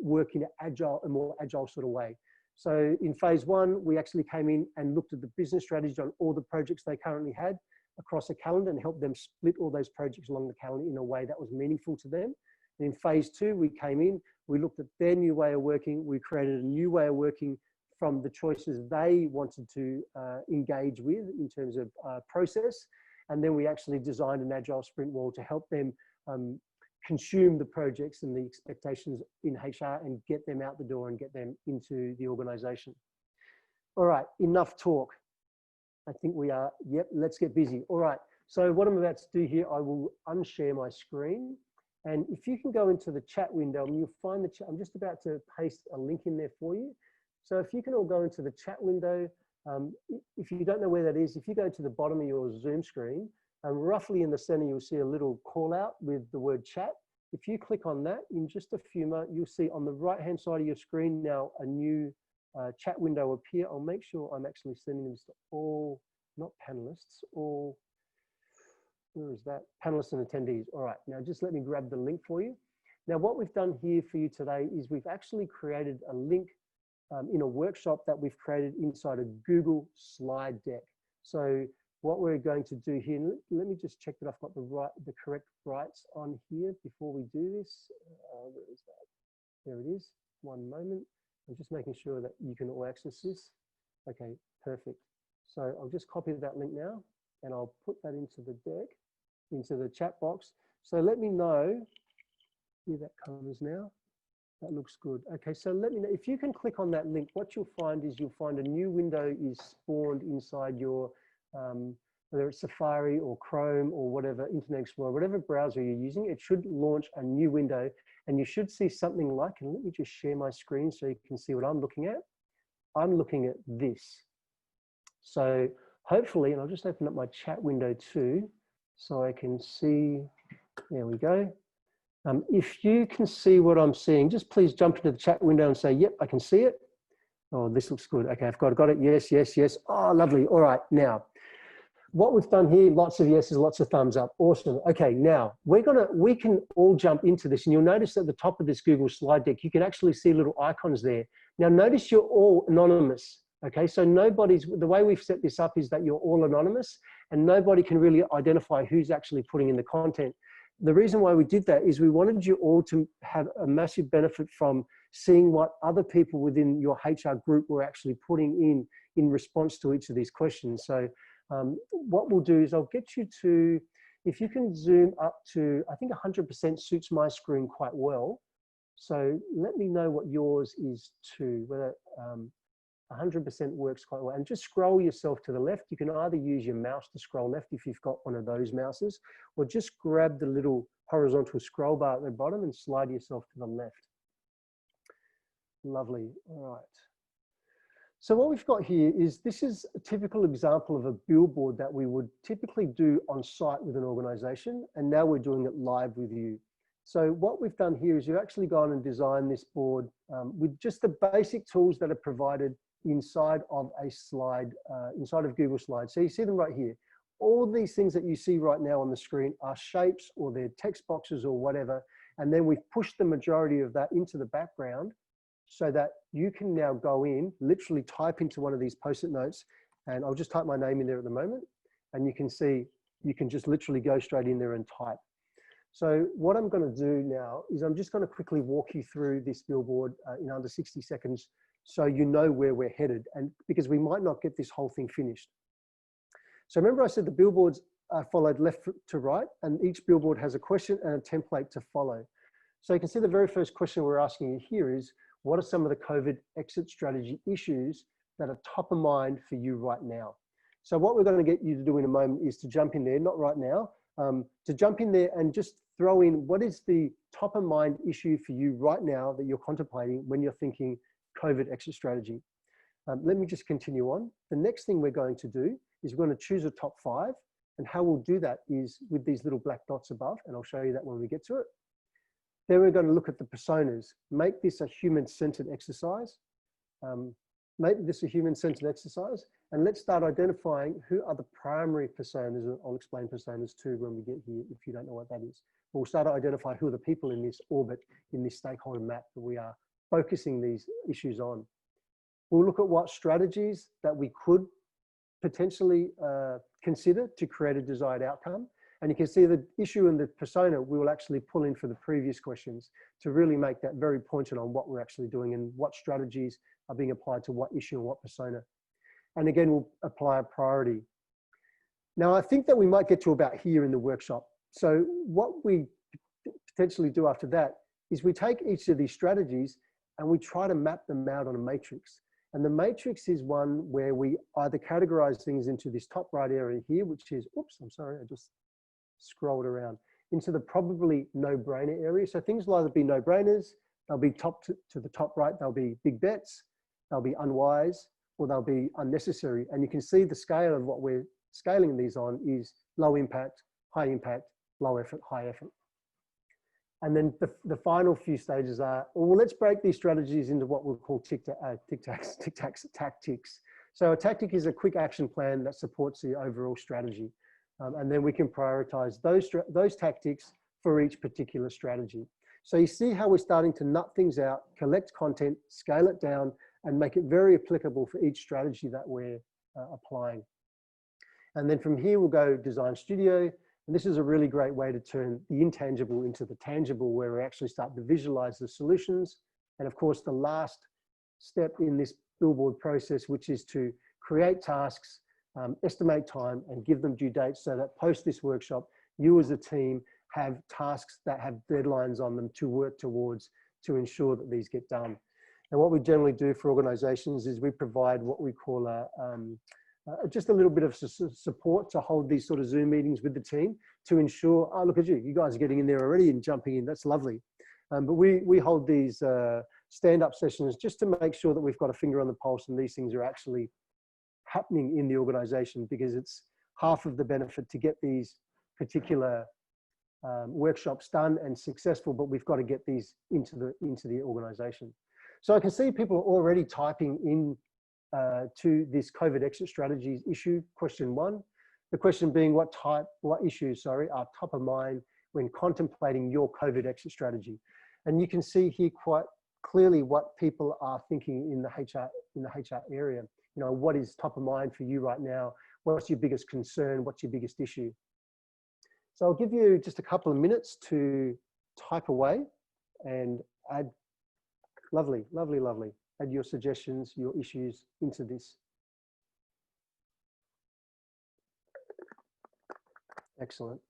work in a more agile sort of way. So in phase 1, we actually came in and looked at the business strategy on all the projects they currently had across a calendar and helped them split all those projects along the calendar in a way that was meaningful to them. And in phase 2, we came in, we looked at their new way of working, we created a new way of working from the choices they wanted to engage with in terms of process. And then we actually designed an agile sprint wall to help them consume the projects and the expectations in HR and get them out the door and get them into the organization. All right, enough talk. I think we are, yep, let's get busy. All right, so what I'm about to do here, I will unshare my screen. And if you can go into the chat window, and you'll find the chat, I'm just about to paste a link in there for you. So if you can all go into the chat window, if you don't know where that is, if you go to the bottom of your Zoom screen, roughly in the center, you'll see a little call out with the word chat. If you click on that, in just a few moments, you'll see on the right-hand side of your screen now a new chat window appear. I'll make sure I'm actually sending this to all, not panelists, all, where is that? Panelists and attendees. All right, now just let me grab the link for you. Now what we've done here for you today is we've actually created a link in a workshop that we've created inside a Google slide deck. So what we're going to do here, let me just check that I've got the correct rights on here before we do this. Where is that? There it is. One moment. I'm just making sure that you can all access this. Okay, perfect. So I'll just copy that link now, and I'll put that into the deck, into the chat box. So let me know. Here that comes now. That looks good. Okay, so let me know if you can click on that link. What you'll find is you'll find a new window is spawned inside your, whether it's Safari or Chrome or whatever, Internet Explorer, whatever browser you're using, it should launch a new window, and you should see something like, and let me just share my screen so you can see what I'm looking at. I'm looking at this. So hopefully, and I'll just open up my chat window too, so I can see, there we go. If you can see what I'm seeing, just please jump into the chat window and say, yep, I can see it. Oh, this looks good. Okay, I've got it. Yes, yes, yes. Oh, lovely. All right, now, what we've done here, lots of yeses, lots of thumbs up. Awesome. Okay, now, we can all jump into this, and you'll notice at the top of this Google slide deck, you can actually see little icons there. Now, notice you're all anonymous. Okay, so the way we've set this up is that you're all anonymous, and nobody can really identify who's actually putting in the content. The reason why we did that is we wanted you all to have a massive benefit from seeing what other people within your HR group were actually putting in response to each of these questions. So what we'll do is I'll get you to, if you can zoom up to, I think 100% suits my screen quite well. So let me know what yours is too, whether 100% works quite well. And just scroll yourself to the left. You can either use your mouse to scroll left if you've got one of those mouses, or just grab the little horizontal scroll bar at the bottom and slide yourself to the left. Lovely. All right. So what we've got here is, this is a typical example of a billboard that we would typically do on site with an organization, and now we're doing it live with you. So what we've done here is you've actually gone and designed this board with just the basic tools that are provided inside of a slide, inside of Google Slides. So you see them right here. All these things that you see right now on the screen are shapes, or they're text boxes or whatever. And then we've pushed the majority of that into the background so that you can now go in, literally type into one of these Post-it notes, and I'll just type my name in there at the moment. And you can see, you can just literally go straight in there and type. So what I'm going to do now is I'm just going to quickly walk you through this billboard in under 60 seconds so you know where we're headed, and because we might not get this whole thing finished. So remember I said the billboards are followed left to right, and each billboard has a question and a template to follow. So you can see the very first question we're asking you here is, what are some of the COVID exit strategy issues that are top of mind for you right now? So what we're going to get you to do in a moment is to jump in there, not right now, to jump in there and just throw in what is the top of mind issue for you right now that you're contemplating when you're thinking COVID exit strategy. Let me just continue on. The next thing we're going to do is we're going to choose a top 5, and how we'll do that is with these little black dots above, and I'll show you that when we get to it. Then we're going to look at the personas. Make this a human-centered exercise. Make this a human-centered exercise, and let's start identifying who are the primary personas. I'll explain personas too when we get here if you don't know what that is. But we'll start to identify who are the people in this orbit, in this stakeholder map that we are focusing these issues on. We'll look at what strategies that we could potentially consider to create a desired outcome. And you can see the issue and the persona we will actually pull in for the previous questions to really make that very pointed on what we're actually doing and what strategies are being applied to what issue and what persona. And again, we'll apply a priority. Now, I think that we might get to about here in the workshop. So what we potentially do after that is we take each of these strategies and we try to map them out on a matrix. And the matrix is one where we either categorize things into this top right area here, which is, oops, I'm sorry, I just scrolled around, into the probably no-brainer area. So things will either be no-brainers, they'll be to the top right, they'll be big bets, they'll be unwise, or they'll be unnecessary. And you can see the scale of what we're scaling these on is low impact, low effort, high effort. And then the final few stages are, well, let's break these strategies into what we'll call tactics. So a tactic is a quick action plan that supports the overall strategy. And then we can prioritize those tactics for each particular strategy. So you see how we're starting to nut things out, collect content, scale it down, and make it very applicable for each strategy that we're applying. And then from here, we'll go Design Studio. And this is a really great way to turn the intangible into the tangible, where we actually start to visualize the solutions. And of course, the last step in this billboard process, which is to create tasks, estimate time, and give them due dates, so that post this workshop, you as a team have tasks that have deadlines on them to work towards to ensure that these get done. And what we generally do for organizations is we provide what we call just a little bit of support to hold these sort of Zoom meetings with the team to ensure, oh, look at you, you guys are getting in there already and jumping in, that's lovely. But we hold these stand-up sessions just to make sure that we've got a finger on the pulse and these things are actually happening in the organization, because it's half of the benefit to get these particular workshops done and successful, but we've got to get these into the organization. So I can see people are already typing in to this COVID exit strategies issue, question 1. The question being, what issues are top of mind when contemplating your COVID exit strategy? And you can see here quite clearly what people are thinking in the HR area. You know, what is top of mind for you right now? What's your biggest concern? What's your biggest issue? So I'll give you just a couple of minutes to type away and add, lovely, lovely, lovely. Add your suggestions, your issues into this. Excellent.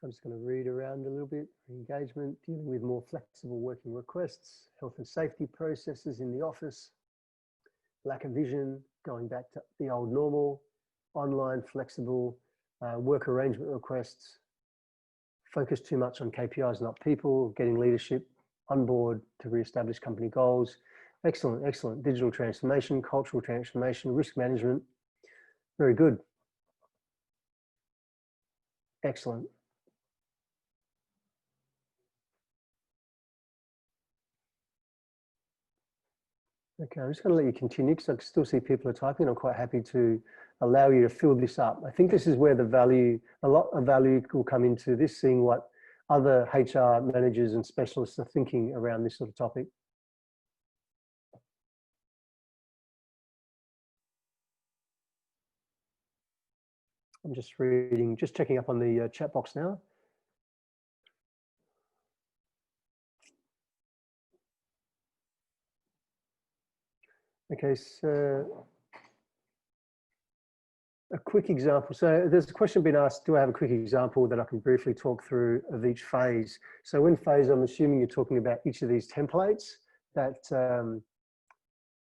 I'm just going to read around a little bit. Engagement, dealing with more flexible working requests, health and safety processes in the office, lack of vision, going back to the old normal, online flexible work arrangement requests, focus too much on KPIs, not people, getting leadership on board to reestablish company goals. Excellent, excellent. Digital transformation, cultural transformation, risk management. Very good. Excellent. Okay, I'm just going to let you continue because I can still see people are typing. I'm quite happy to allow you to fill this up. I think this is where the value, a lot of value will come into this, seeing what other HR managers and specialists are thinking around this sort of topic. I'm just reading, just checking up on the chat box now. Okay, so a quick example. So there's a question being asked, do I have a quick example that I can briefly talk through of each phase? So in phase, I'm assuming you're talking about each of these templates that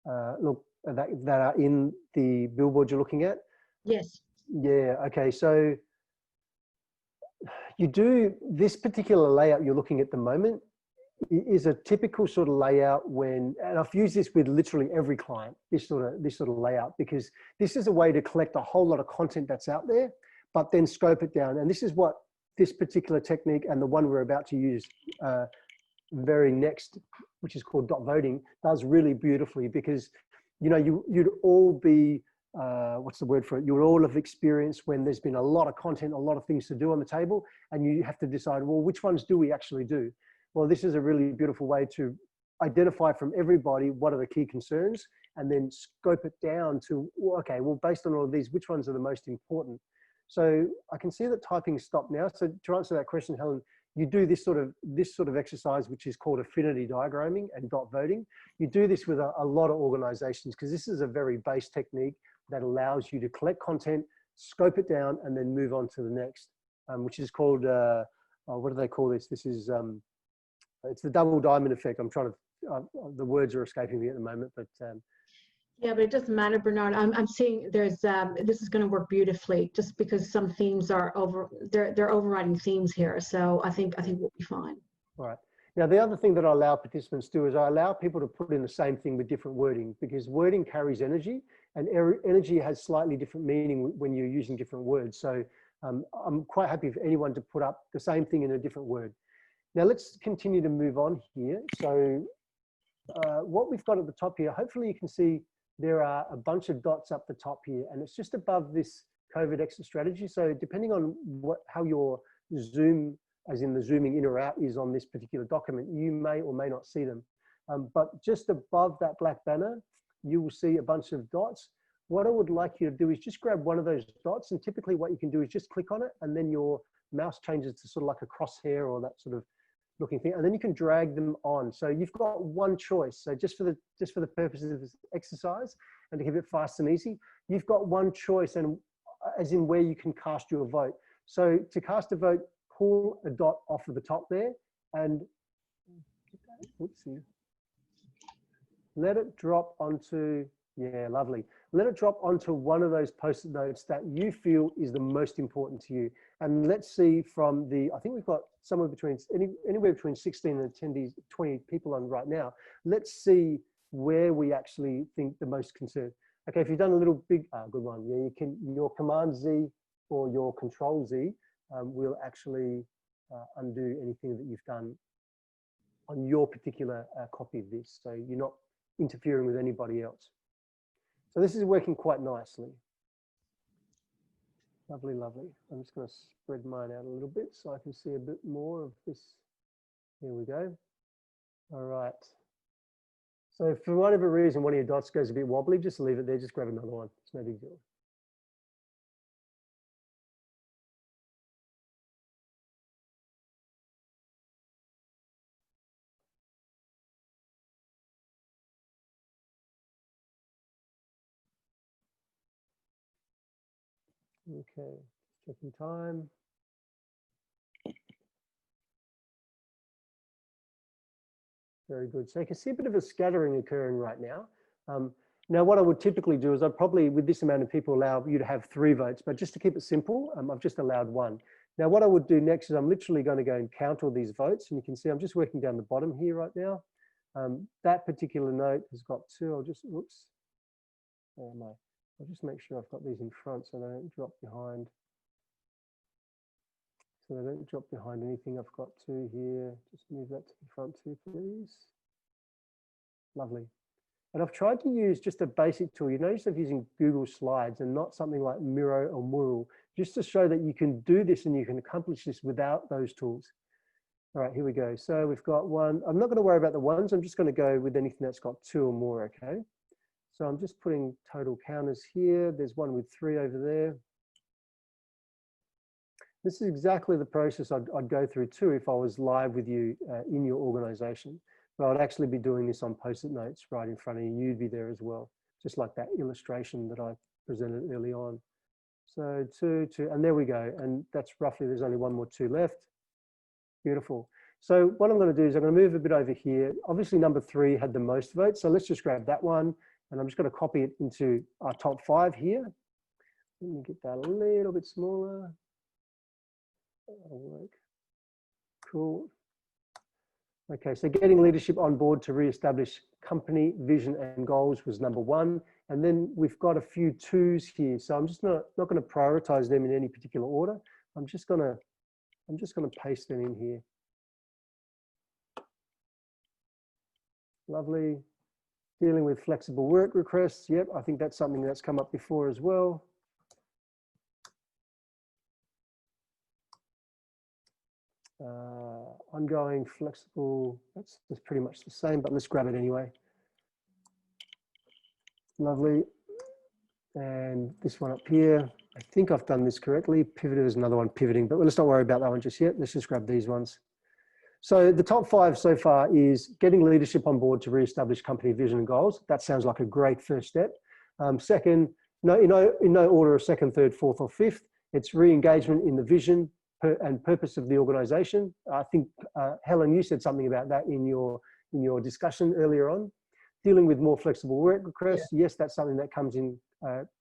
that are in the billboard you're looking at? Yes. Yeah, okay, so you do this particular layout you're looking at the moment is a typical sort of layout when, and I've used this with literally every client, this sort of layout, because this is a way to collect a whole lot of content that's out there, but then scope it down. And this is what this particular technique and the one we're about to use very next, which is called dot voting, does really beautifully, because, you know, you'd all be, what's the word for it? You would all have experienced when there's been a lot of content, a lot of things to do on the table, and you have to decide, well, which ones do we actually do? Well, this is a really beautiful way to identify from everybody what are the key concerns, and then scope it down to, okay, well, based on all of these, which ones are the most important? So I can see that typing stopped now. So to answer that question, Helen, you do this sort of exercise, which is called affinity diagramming and dot voting. You do this with a lot of organizations, because this is a very base technique that allows you to collect content, scope it down, and then move on to the next, which is called, what do they call this? This is, it's the double diamond effect. I'm trying to, the words are escaping me at the moment, but. Yeah, but it doesn't matter, Bernard. I'm seeing there's, this is going to work beautifully, just because some themes are they're overriding themes here. So I think we'll be fine. All right. Now, the other thing that I allow participants to do is I allow people to put in the same thing with different wording, because wording carries energy, and energy has slightly different meaning when you're using different words. So I'm quite happy for anyone to put up the same thing in a different word. Now let's continue to move on here. So what we've got at the top here, hopefully you can see there are a bunch of dots up the top here, and it's just above this COVID exit strategy. So depending on how your Zoom as in the zooming in or out is on this particular document. You may or may not see them. But just above that black banner, you will see a bunch of dots. What I would like you to do is just grab one of those dots, and typically what you can do is just click on it, and then your mouse changes to sort of like a crosshair or that sort of looking thing, and then you can drag them on. So you've got one choice. So just for the purposes of this exercise and to keep it fast and easy, you've got one choice, and as in where you can cast your vote. So to cast a vote, pull a dot off of the top there and whoopsie, let it drop onto, yeah, lovely. Let it drop onto one of those post-it notes that you feel is the most important to you. And let's see from the, I think we've got somewhere between, anywhere between 16 and 20 people on right now. Let's see where we actually think the most concern. Okay, if you've done a little big, good one. Yeah, you can, your Command Z or your Control Z will actually undo anything that you've done on your particular copy of this. So you're not interfering with anybody else. So this is working quite nicely. Lovely, lovely. I'm just going to spread mine out a little bit so I can see a bit more of this. Here we go. All right. So if for whatever reason one of your dots goes a bit wobbly, just leave it there, just grab another one. It's no big deal. Okay, checking time. Very good. So you can see a bit of a scattering occurring right now. Now, what I would typically do is I'd probably, with this amount of people, allow you to have 3 votes, but just to keep it simple, I've just allowed 1. Now, what I would do next is I'm literally going to go and count all these votes, and you can see I'm just working down the bottom here right now. That particular note has got 2. I'll just, whoops, where am I? I'll just make sure I've got these in front so they don't drop behind. So they don't drop behind anything. I've got 2 here. Just move that to the front too, please. Lovely. And I've tried to use just a basic tool. You notice I'm using Google Slides and not something like Miro or Mural, just to show that you can do this and you can accomplish this without those tools. All right, here we go. So we've got 1. I'm not going to worry about the ones. I'm just going to go with anything that's got 2 or more, okay? So I'm just putting total counters here. There's 1 with 3 over there. This is exactly the process I'd go through too if I was live with you in your organization. But I'd actually be doing this on post-it notes right in front of you. You'd be there as well, just like that illustration that I presented early on. So 2, 2, and there we go. And that's roughly, there's only 1 more 2 left. Beautiful. So what I'm going to do is I'm going to move a bit over here. Obviously, number 3 had the most votes. So let's just grab that one. And I'm just going to copy it into our top 5 here. Let me get that a little bit smaller. That'll work. Cool. Okay, so getting leadership on board to re-establish company vision and goals was number 1. And then we've got a few 2s here. So I'm just not going to prioritize them in any particular order. I'm just going to paste them in here. Lovely. Dealing with flexible work requests. Yep, I think that's something that's come up before as well. Ongoing flexible, that's pretty much the same, but let's grab it anyway. Lovely. And this one up here, I think I've done this correctly. Pivoted is another one, pivoting, but let's not worry about that one just yet. Let's just grab these ones. So the top 5 so far is getting leadership on board to re-establish company vision and goals. That sounds like a great first step. Second, in no order of 2nd, 3rd, 4th, or 5th, it's re-engagement in the vision and purpose of the organization. I think, Helen, you said something about that in your discussion earlier on. Dealing with more flexible work requests. Yeah. Yes, that's something that comes in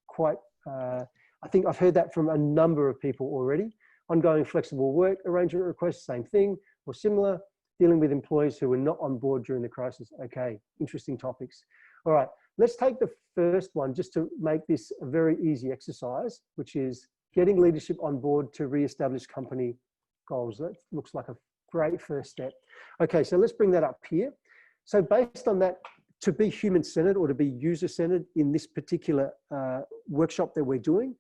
quite, I think I've heard that from a number of people already. Ongoing flexible work arrangement requests, same thing or similar. Dealing with employees who were not on board during the crisis. Okay, interesting topics. All right, let's take the first one just to make this a very easy exercise, which is getting leadership on board to re-establish company goals. That looks like a great first step. Okay, so let's bring that up here. So based on that, to be human-centered or to be user-centered in this particular workshop that we're doing,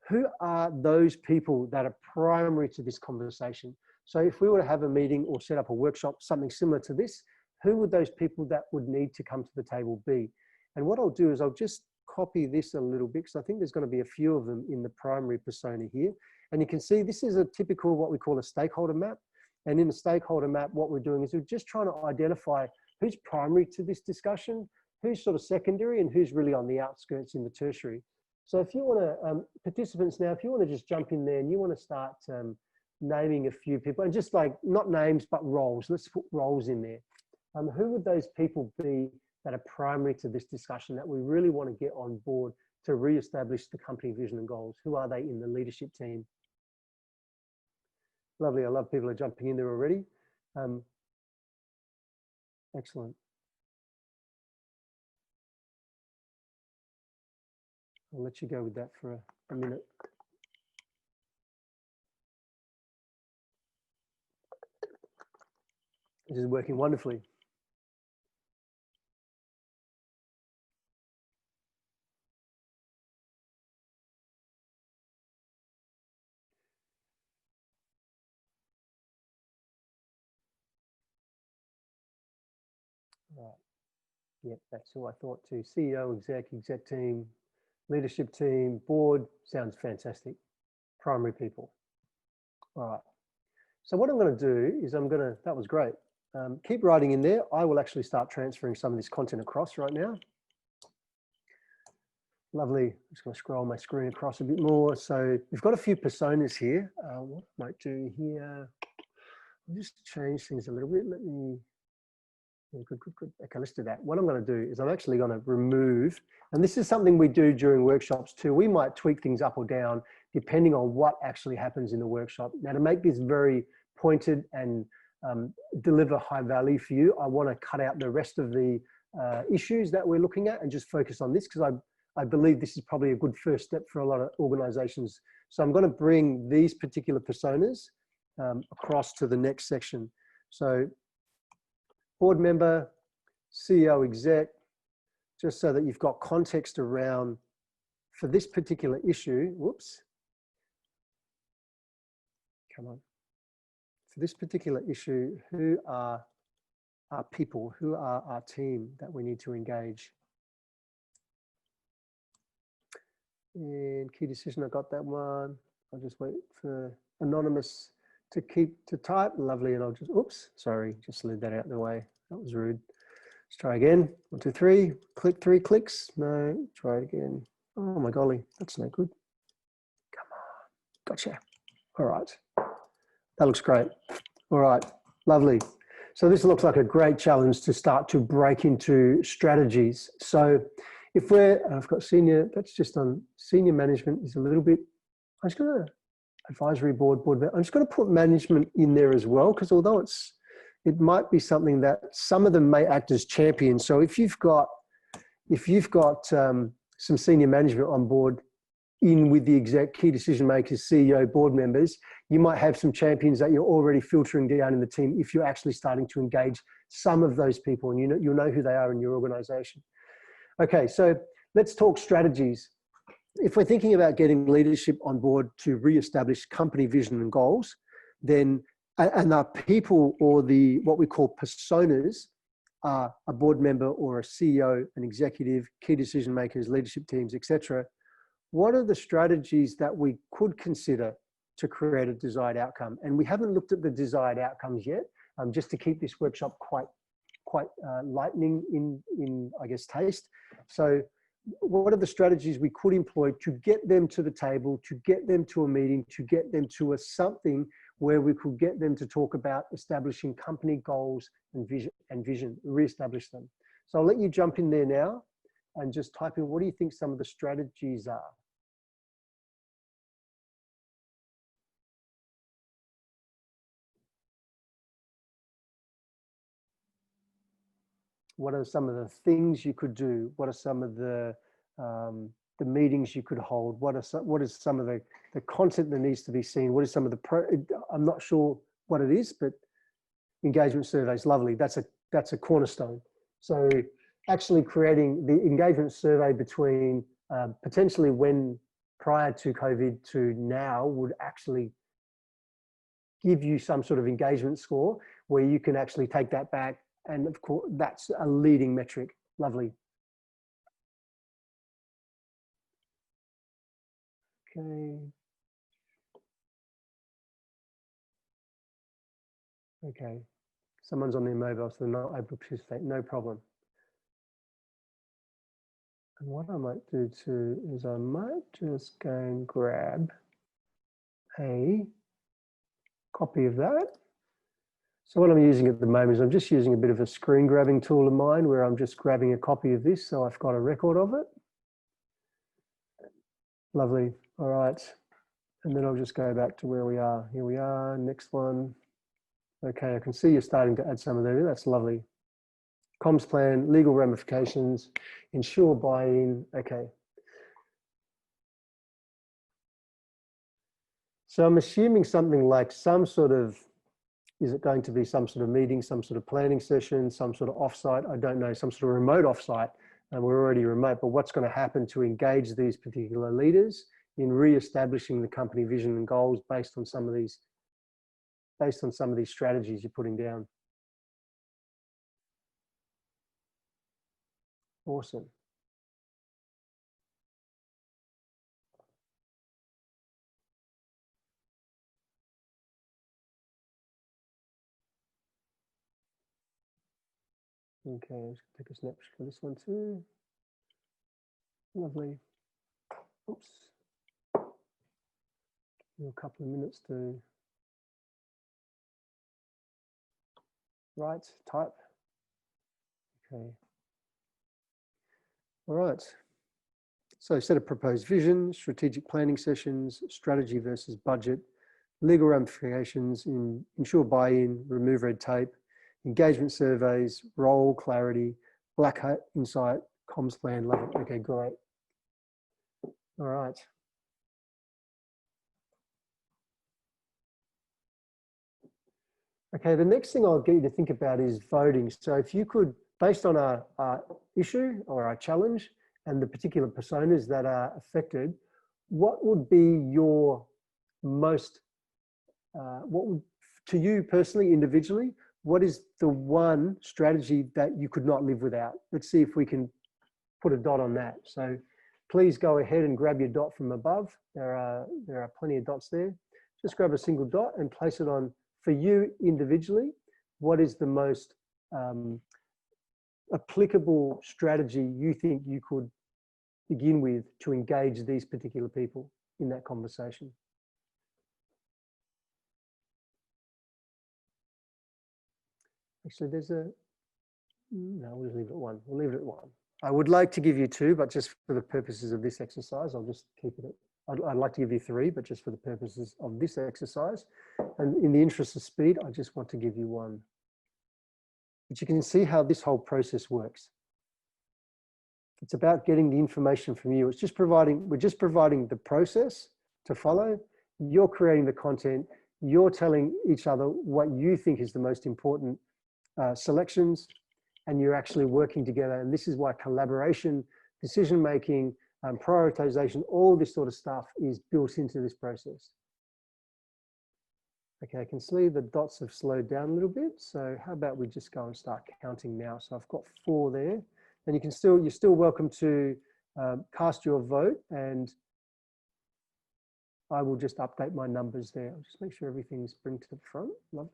who are those people that are primary to this conversation? So if we were to have a meeting or set up a workshop, something similar to this, who would those people that would need to come to the table be? And what I'll do is I'll just copy this a little bit, because I think there's going to be a few of them in the primary persona here. And you can see this is a typical, what we call a stakeholder map. And in the stakeholder map, what we're doing is we're just trying to identify who's primary to this discussion, who's sort of secondary, and who's really on the outskirts in the tertiary. So if you want to, participants now, if you want to just jump in there and you want to start naming a few people, and just like, not names, but roles, let's put roles in there. Who would those people be that are primary to this discussion that we really want to get on board to re-establish the company vision and goals? Who are they in the leadership team? Lovely, I love people are jumping in there already. Excellent. I'll let you go with that for a minute. This is working wonderfully. Right. Yep, that's who I thought too. CEO, exec team, leadership team, board, sounds fantastic. Primary people. All right. So what I'm going to do is that was great. Keep writing in there. I will actually start transferring some of this content across right now. Lovely. I'm just going to scroll my screen across a bit more. So we've got a few personas here. What I might do here, I'll just change things a little bit. Let me, yeah, good. Okay, let's do that. What I'm going to do is I'm actually going to remove, and this is something we do during workshops too. We might tweak things up or down depending on what actually happens in the workshop. Now, to make this very pointed and deliver high value for you, I want to cut out the rest of the issues that we're looking at and just focus on this, because I believe this is probably a good first step for a lot of organizations. So I'm going to bring these particular personas across to the next section. So board member, CEO, exec, just so that you've got context around, for this particular issue, whoops, come on. For this particular issue, who are our people, who are our team that we need to engage? And key decision, I got that one. I'll just wait for anonymous to type. Lovely, and I'll just, oops, sorry, just slid that out of the way. That was rude. Let's try again. 1, 2, 3. Click 3 clicks. No, try it again. Oh my golly, that's no good. Come on, gotcha. All right, that looks great. All right, lovely. So this looks like a great challenge to start to break into strategies. So if I've got senior, that's just on senior management is a little bit, I'm just going to advisory board, I'm just going to put management in there as well, because although it might be something that some of them may act as champions. So if you've got some senior management on board in with the exec, key decision makers, CEO, board members, you might have some champions that you're already filtering down in the team if you're actually starting to engage some of those people, and you'll know who they are in your organization. Okay, so let's talk strategies. If we're thinking about getting leadership on board to re-establish company vision and goals, then, and our people, or what we call personas, are a board member or a CEO, an executive, key decision makers, leadership teams, etc. What are the strategies that we could consider to create a desired outcome? And we haven't looked at the desired outcomes yet, just to keep this workshop quite lightning in I guess, taste. So what are the strategies we could employ to get them to the table, to get them to a meeting, to get them to a something where we could get them to talk about establishing company goals and vision, re-establish them. So I'll let you jump in there now and just type in, what do you think some of the strategies are? What are some of the things you could do? What are some of the meetings you could hold? What is some of the content that needs to be seen? What is some of I'm not sure what it is, but engagement surveys, lovely. That's a cornerstone. So actually creating the engagement survey between potentially when prior to COVID to now would actually give you some sort of engagement score where you can actually take that back. And of course, that's a leading metric. Lovely. Okay. Okay. Someone's on their mobile, so they're not able to participate. No problem. And what I might do too is I might just go and grab a copy of that. So what I'm using at the moment is I'm just using a bit of a screen grabbing tool of mine where I'm just grabbing a copy of this, so I've got a record of it. Lovely. All right. And then I'll just go back to where we are. Here we are, next one. Okay, I can see you're starting to add some of that in. That's lovely. Comms plan, legal ramifications, ensure buy-in. Okay. So I'm assuming something like some sort of, is it going to be some sort of meeting, some sort of planning session, some sort of offsite? I don't know, some sort of remote offsite. And we're already remote, but what's going to happen to engage these particular leaders in re-establishing the company vision and goals based on some of these strategies you're putting down? Awesome. Okay, let's take a snapshot for this one too. Lovely. Oops. Give you a couple of minutes to write, type. Okay. All right. So set a proposed vision, strategic planning sessions, strategy versus budget, legal ramifications, ensure buy-in, remove red tape, engagement surveys, role clarity, black hat insight, comms plan, love it. Okay, great. All right. Okay, the next thing I'll get you to think about is voting. So if you could, based on our issue or our challenge and the particular personas that are affected, what would be your most, what would, to you personally, individually, what is the one strategy that you could not live without? Let's see if we can put a dot on that. So please go ahead and grab your dot from above. There are plenty of dots there. Just grab a single dot and place it on, for you individually, what is the most applicable strategy you think you could begin with to engage these particular people in that conversation? Actually, there's a, no, we'll leave it at one. We'll leave it at one. I would like to give you two, but just for the purposes of this exercise, I'll just keep it at, I'd like to give you three, but just for the purposes of this exercise. And in the interest of speed, I just want to give you one. But you can see how this whole process works. It's about getting the information from you. It's just providing, we're just providing the process to follow. You're creating the content. You're telling each other what you think is the most important selections, and you're actually working together. And this is why collaboration, decision-making, prioritization, all this sort of stuff is built into this process. Okay, I can see the dots have slowed down a little bit. So how about we just go and start counting now? So I've got 4 there, and you can still, you're still welcome to cast your vote, and I will just update my numbers there. I'll just make sure everything's bring to the front. Lovely.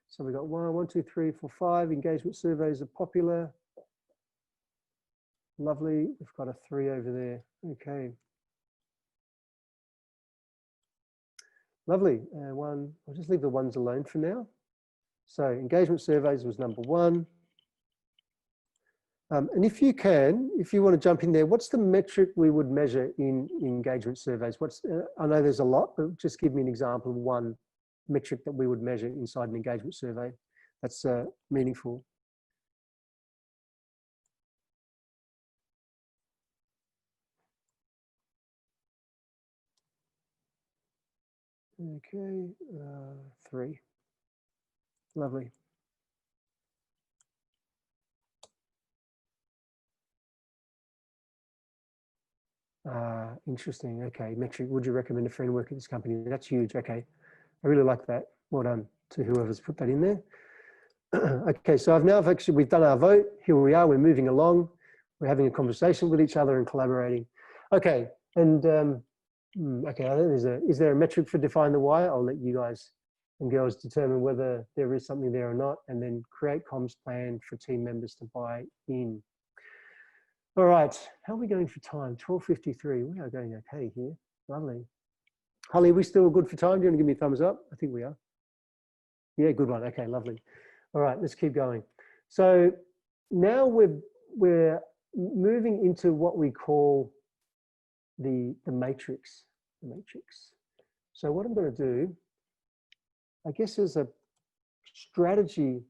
So we've got 1, 2, 3, 4, 5. Engagement surveys are popular. Lovely. We've got a 3 over there. Okay. Lovely. 1. I'll just leave the ones alone for now. So engagement surveys was number 1. And if you can, if you want to jump in there, what's the metric we would measure in engagement surveys? What's, I know there's a lot, but just give me an example of one metric that we would measure inside an engagement survey that's meaningful. Okay, 3. Lovely. Interesting. Okay, metric. Would you recommend a framework at this company? That's huge. Okay, I really like that. Well done to whoever's put that in there. Okay, so we've done our vote. Here we are, we're moving along. We're having a conversation with each other and collaborating. Okay, and okay, I think is there a metric for define the why? I'll let you guys and girls determine whether there is something there or not, and then create comms plan for team members to buy in. All right, how are we going for time? 12:53, we are going okay here, lovely. Holly, are we still good for time? Do you want to give me a thumbs up? I think we are. Yeah, good one, okay, lovely. All right, let's keep going. So now we're moving into what we call the matrix. So what I'm going to do, I guess, is a strategy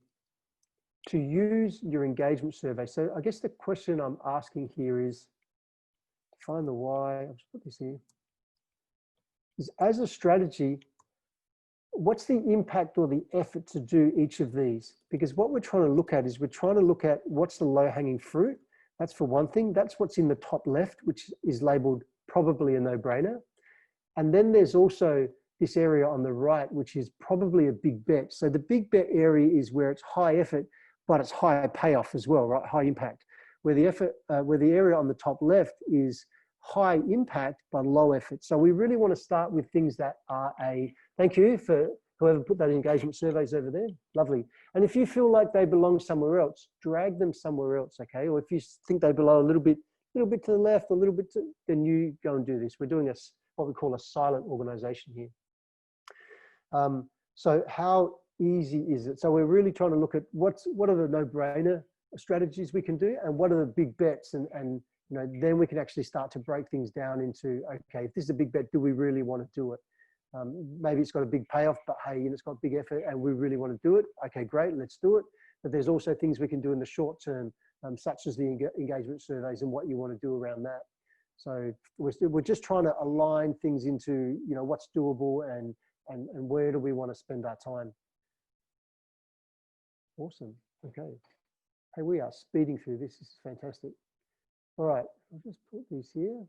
to use your engagement survey. So I guess the question I'm asking here is, find the why. I'll just put this here. Is as a strategy, what's the impact or the effort to do each of these? Because what we're trying to look at is we're trying to look at what's the low-hanging fruit. That's for one thing. That's what's in the top left, which is labeled probably a no-brainer. And then there's also this area on the right, which is probably a big bet. So the big bet area is where it's high effort, but it's high payoff as well, right? High impact. Where the area on the top left is high impact, but low effort. So we really want to start with things that are thank you for whoever put that engagement surveys over there. Lovely. And if you feel like they belong somewhere else, drag them somewhere else, okay? Or if you think they belong a little bit to the left, a little bit to, then you go and do this. We're doing what we call a silent organization here. So how easy is it? So we're really trying to look at what are the no-brainer strategies we can do, and what are the big bets, and you know, then we can actually start to break things down into, okay, if this is a big bet, do we really want to do it? Maybe it's got a big payoff, but hey, it's got big effort and we really want to do it. Okay, great, let's do it. But there's also things we can do in the short term, such as the engagement surveys and what you want to do around that. So we're just trying to align things into, you know, what's doable and where do we want to spend our time. Awesome, okay. Hey, we are speeding through this. This is fantastic. All right, I'll just put these here.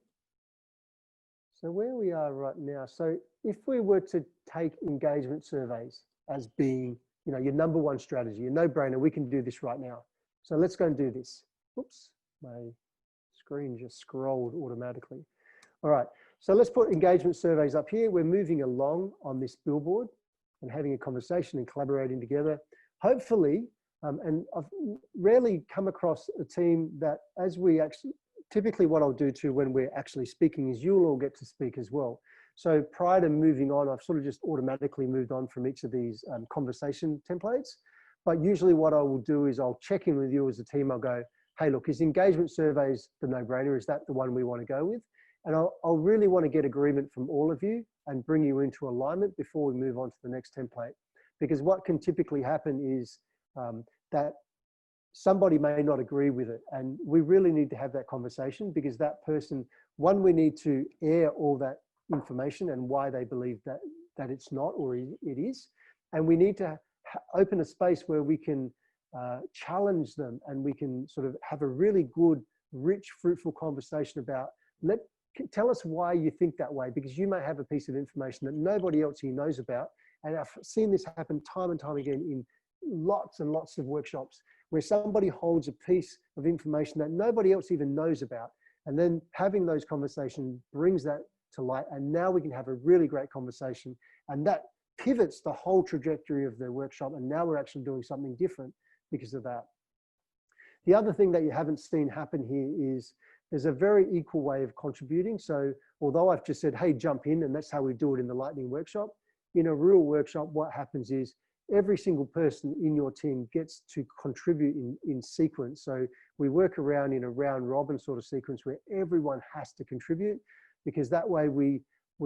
So where we are right now, so if we were to take engagement surveys as being, you know, your number one strategy, a no-brainer, we can do this right now. So let's go and do this. Oops, my screen just scrolled automatically. All right, so let's put engagement surveys up here. We're moving along on this billboard and having a conversation and collaborating together. Hopefully, and I've rarely come across a team that, as we actually, typically what I'll do too when we're actually speaking is you'll all get to speak as well. So prior to moving on, I've sort of just automatically moved on from each of these conversation templates. But usually what I will do is I'll check in with you as a team. I'll go, hey, look, is engagement surveys the no-brainer? Is that the one we want to go with? And I'll really want to get agreement from all of you and bring you into alignment before we move on to the next template. Because what can typically happen is that somebody may not agree with it. And we really need to have that conversation, because that person, one, we need to air all that information and why they believe that it's not or it is. And we need to open a space where we can challenge them and we can sort of have a really good, rich, fruitful conversation about, tell us why you think that way, because you may have a piece of information that nobody else here knows about. And I've seen this happen time and time again in lots and lots of workshops where somebody holds a piece of information that nobody else even knows about. And then having those conversations brings that to light. And now we can have a really great conversation. And that pivots the whole trajectory of the workshop. And now we're actually doing something different because of that. The other thing that you haven't seen happen here is there's a very equal way of contributing. So although I've just said, hey, jump in, and that's how we do it in the Lightning workshop, in a real workshop, what happens is every single person in your team gets to contribute in sequence. So we work around in a round robin sort of sequence where everyone has to contribute, because that way we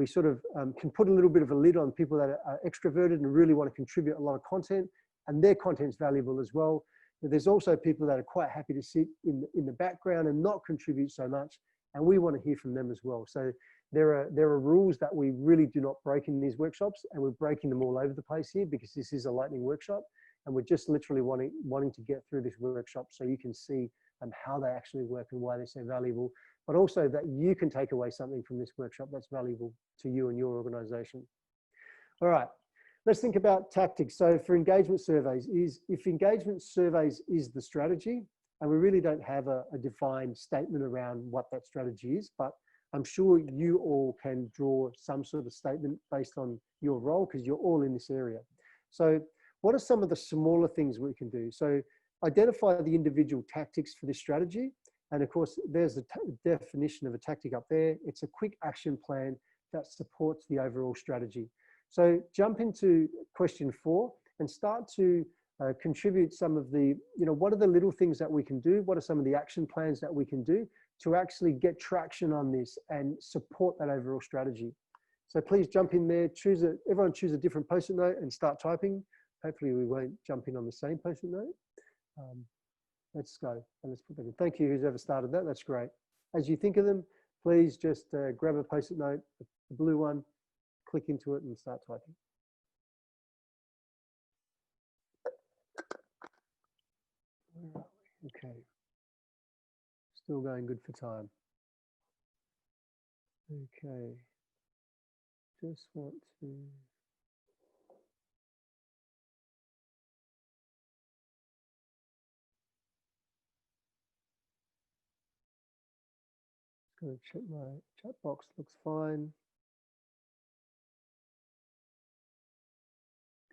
sort of can put a little bit of a lid on people that are extroverted and really want to contribute a lot of content, and their content's valuable as well. But there's also people that are quite happy to sit in the background and not contribute so much, and we want to hear from them as well. So there are rules that we really do not break in these workshops, and we're breaking them all over the place here because this is a Lightning workshop, and we're just literally wanting to get through this workshop so you can see how they actually work and why they're so valuable, but also that you can take away something from this workshop that's valuable to you and your organization. All right, let's think about tactics. So for engagement surveys, if engagement surveys is the strategy, and we really don't have a defined statement around what that strategy is, but I'm sure you all can draw some sort of statement based on your role because you're all in this area. So what are some of the smaller things we can do? So identify the individual tactics for this strategy. And of course, there's a definition of a tactic up there. It's a quick action plan that supports the overall strategy. So jump into question 4 and start to contribute some of the, what are the little things that we can do? What are some of the action plans that we can do to actually get traction on this and support that overall strategy? So please jump in there, everyone choose a different post-it note and start typing. Hopefully we won't jump in on the same post-it note. Let's go and let's put that in. Thank you, who's ever started that, that's great. As you think of them, please just grab a post-it note, the blue one, click into it and start typing. Okay, still going good for time. Okay, just want to. Just going to check my chat box, looks fine.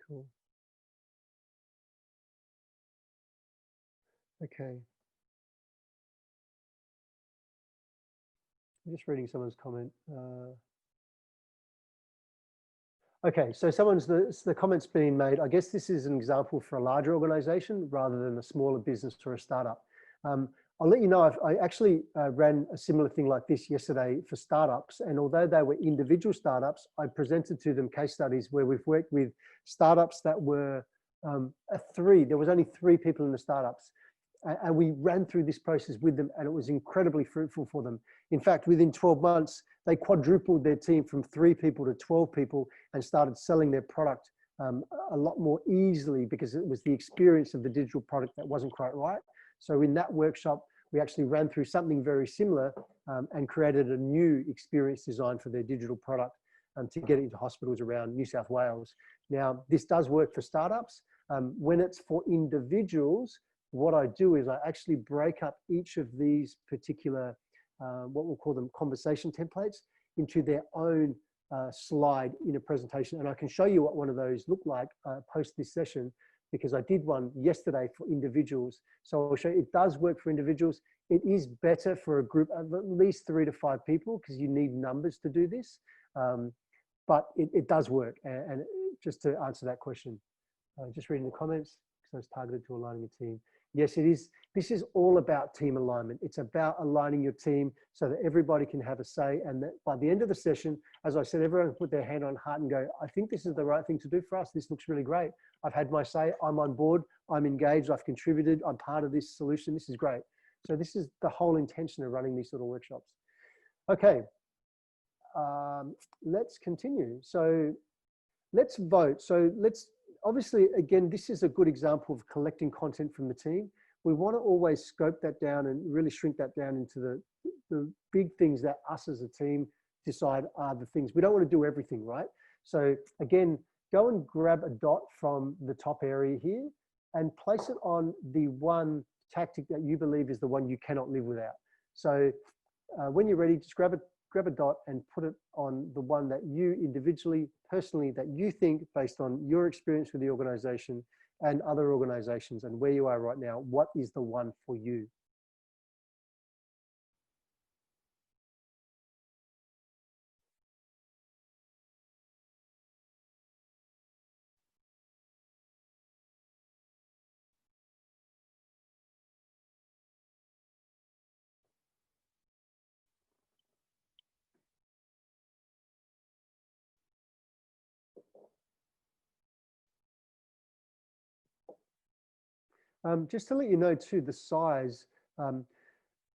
Cool. Okay. I'm just reading someone's comment. Okay, so the comment's being made. I guess this is an example for a larger organization rather than a smaller business or a startup. I'll let you know, I actually ran a similar thing like this yesterday for startups. And although they were individual startups, I presented to them case studies where we've worked with startups that were there was only 3 people in the startups. And we ran through this process with them and it was incredibly fruitful for them. In fact, within 12 months, they quadrupled their team from 3 people to 12 people and started selling their product a lot more easily because it was the experience of the digital product that wasn't quite right. So in that workshop, we actually ran through something very similar and created a new experience design for their digital product to get it into hospitals around New South Wales. Now, this does work for startups. When it's for individuals, what I do is I actually break up each of these particular, what we'll call them conversation templates, into their own slide in a presentation. And I can show you what one of those look like post this session, because I did one yesterday for individuals. So I'll show you, it does work for individuals. It is better for a group of at least 3 to 5 people because you need numbers to do this. But it does work. And just to answer that question, just reading the comments, because it's targeted to aligning a team. Yes, it is. This is all about team alignment. It's about aligning your team so that everybody can have a say. And that by the end of the session, as I said, everyone put their hand on heart and go, I think this is the right thing to do for us. This looks really great. I've had my say, I'm on board, I'm engaged, I've contributed, I'm part of this solution. This is great. So this is the whole intention of running these sort of workshops. Okay, let's continue. So let's vote. So obviously, again, this is a good example of collecting content from the team. We want to always scope that down and really shrink that down into the big things that us as a team decide are the things. We don't want to do everything, right? So again, go and grab a dot from the top area here and place it on the one tactic that you believe is the one you cannot live without. So when you're ready, just grab a dot and put it on the one that you individually, personally, that you think based on your experience with the organization and other organizations and where you are right now, what is the one for you? Just to let you know too, the size,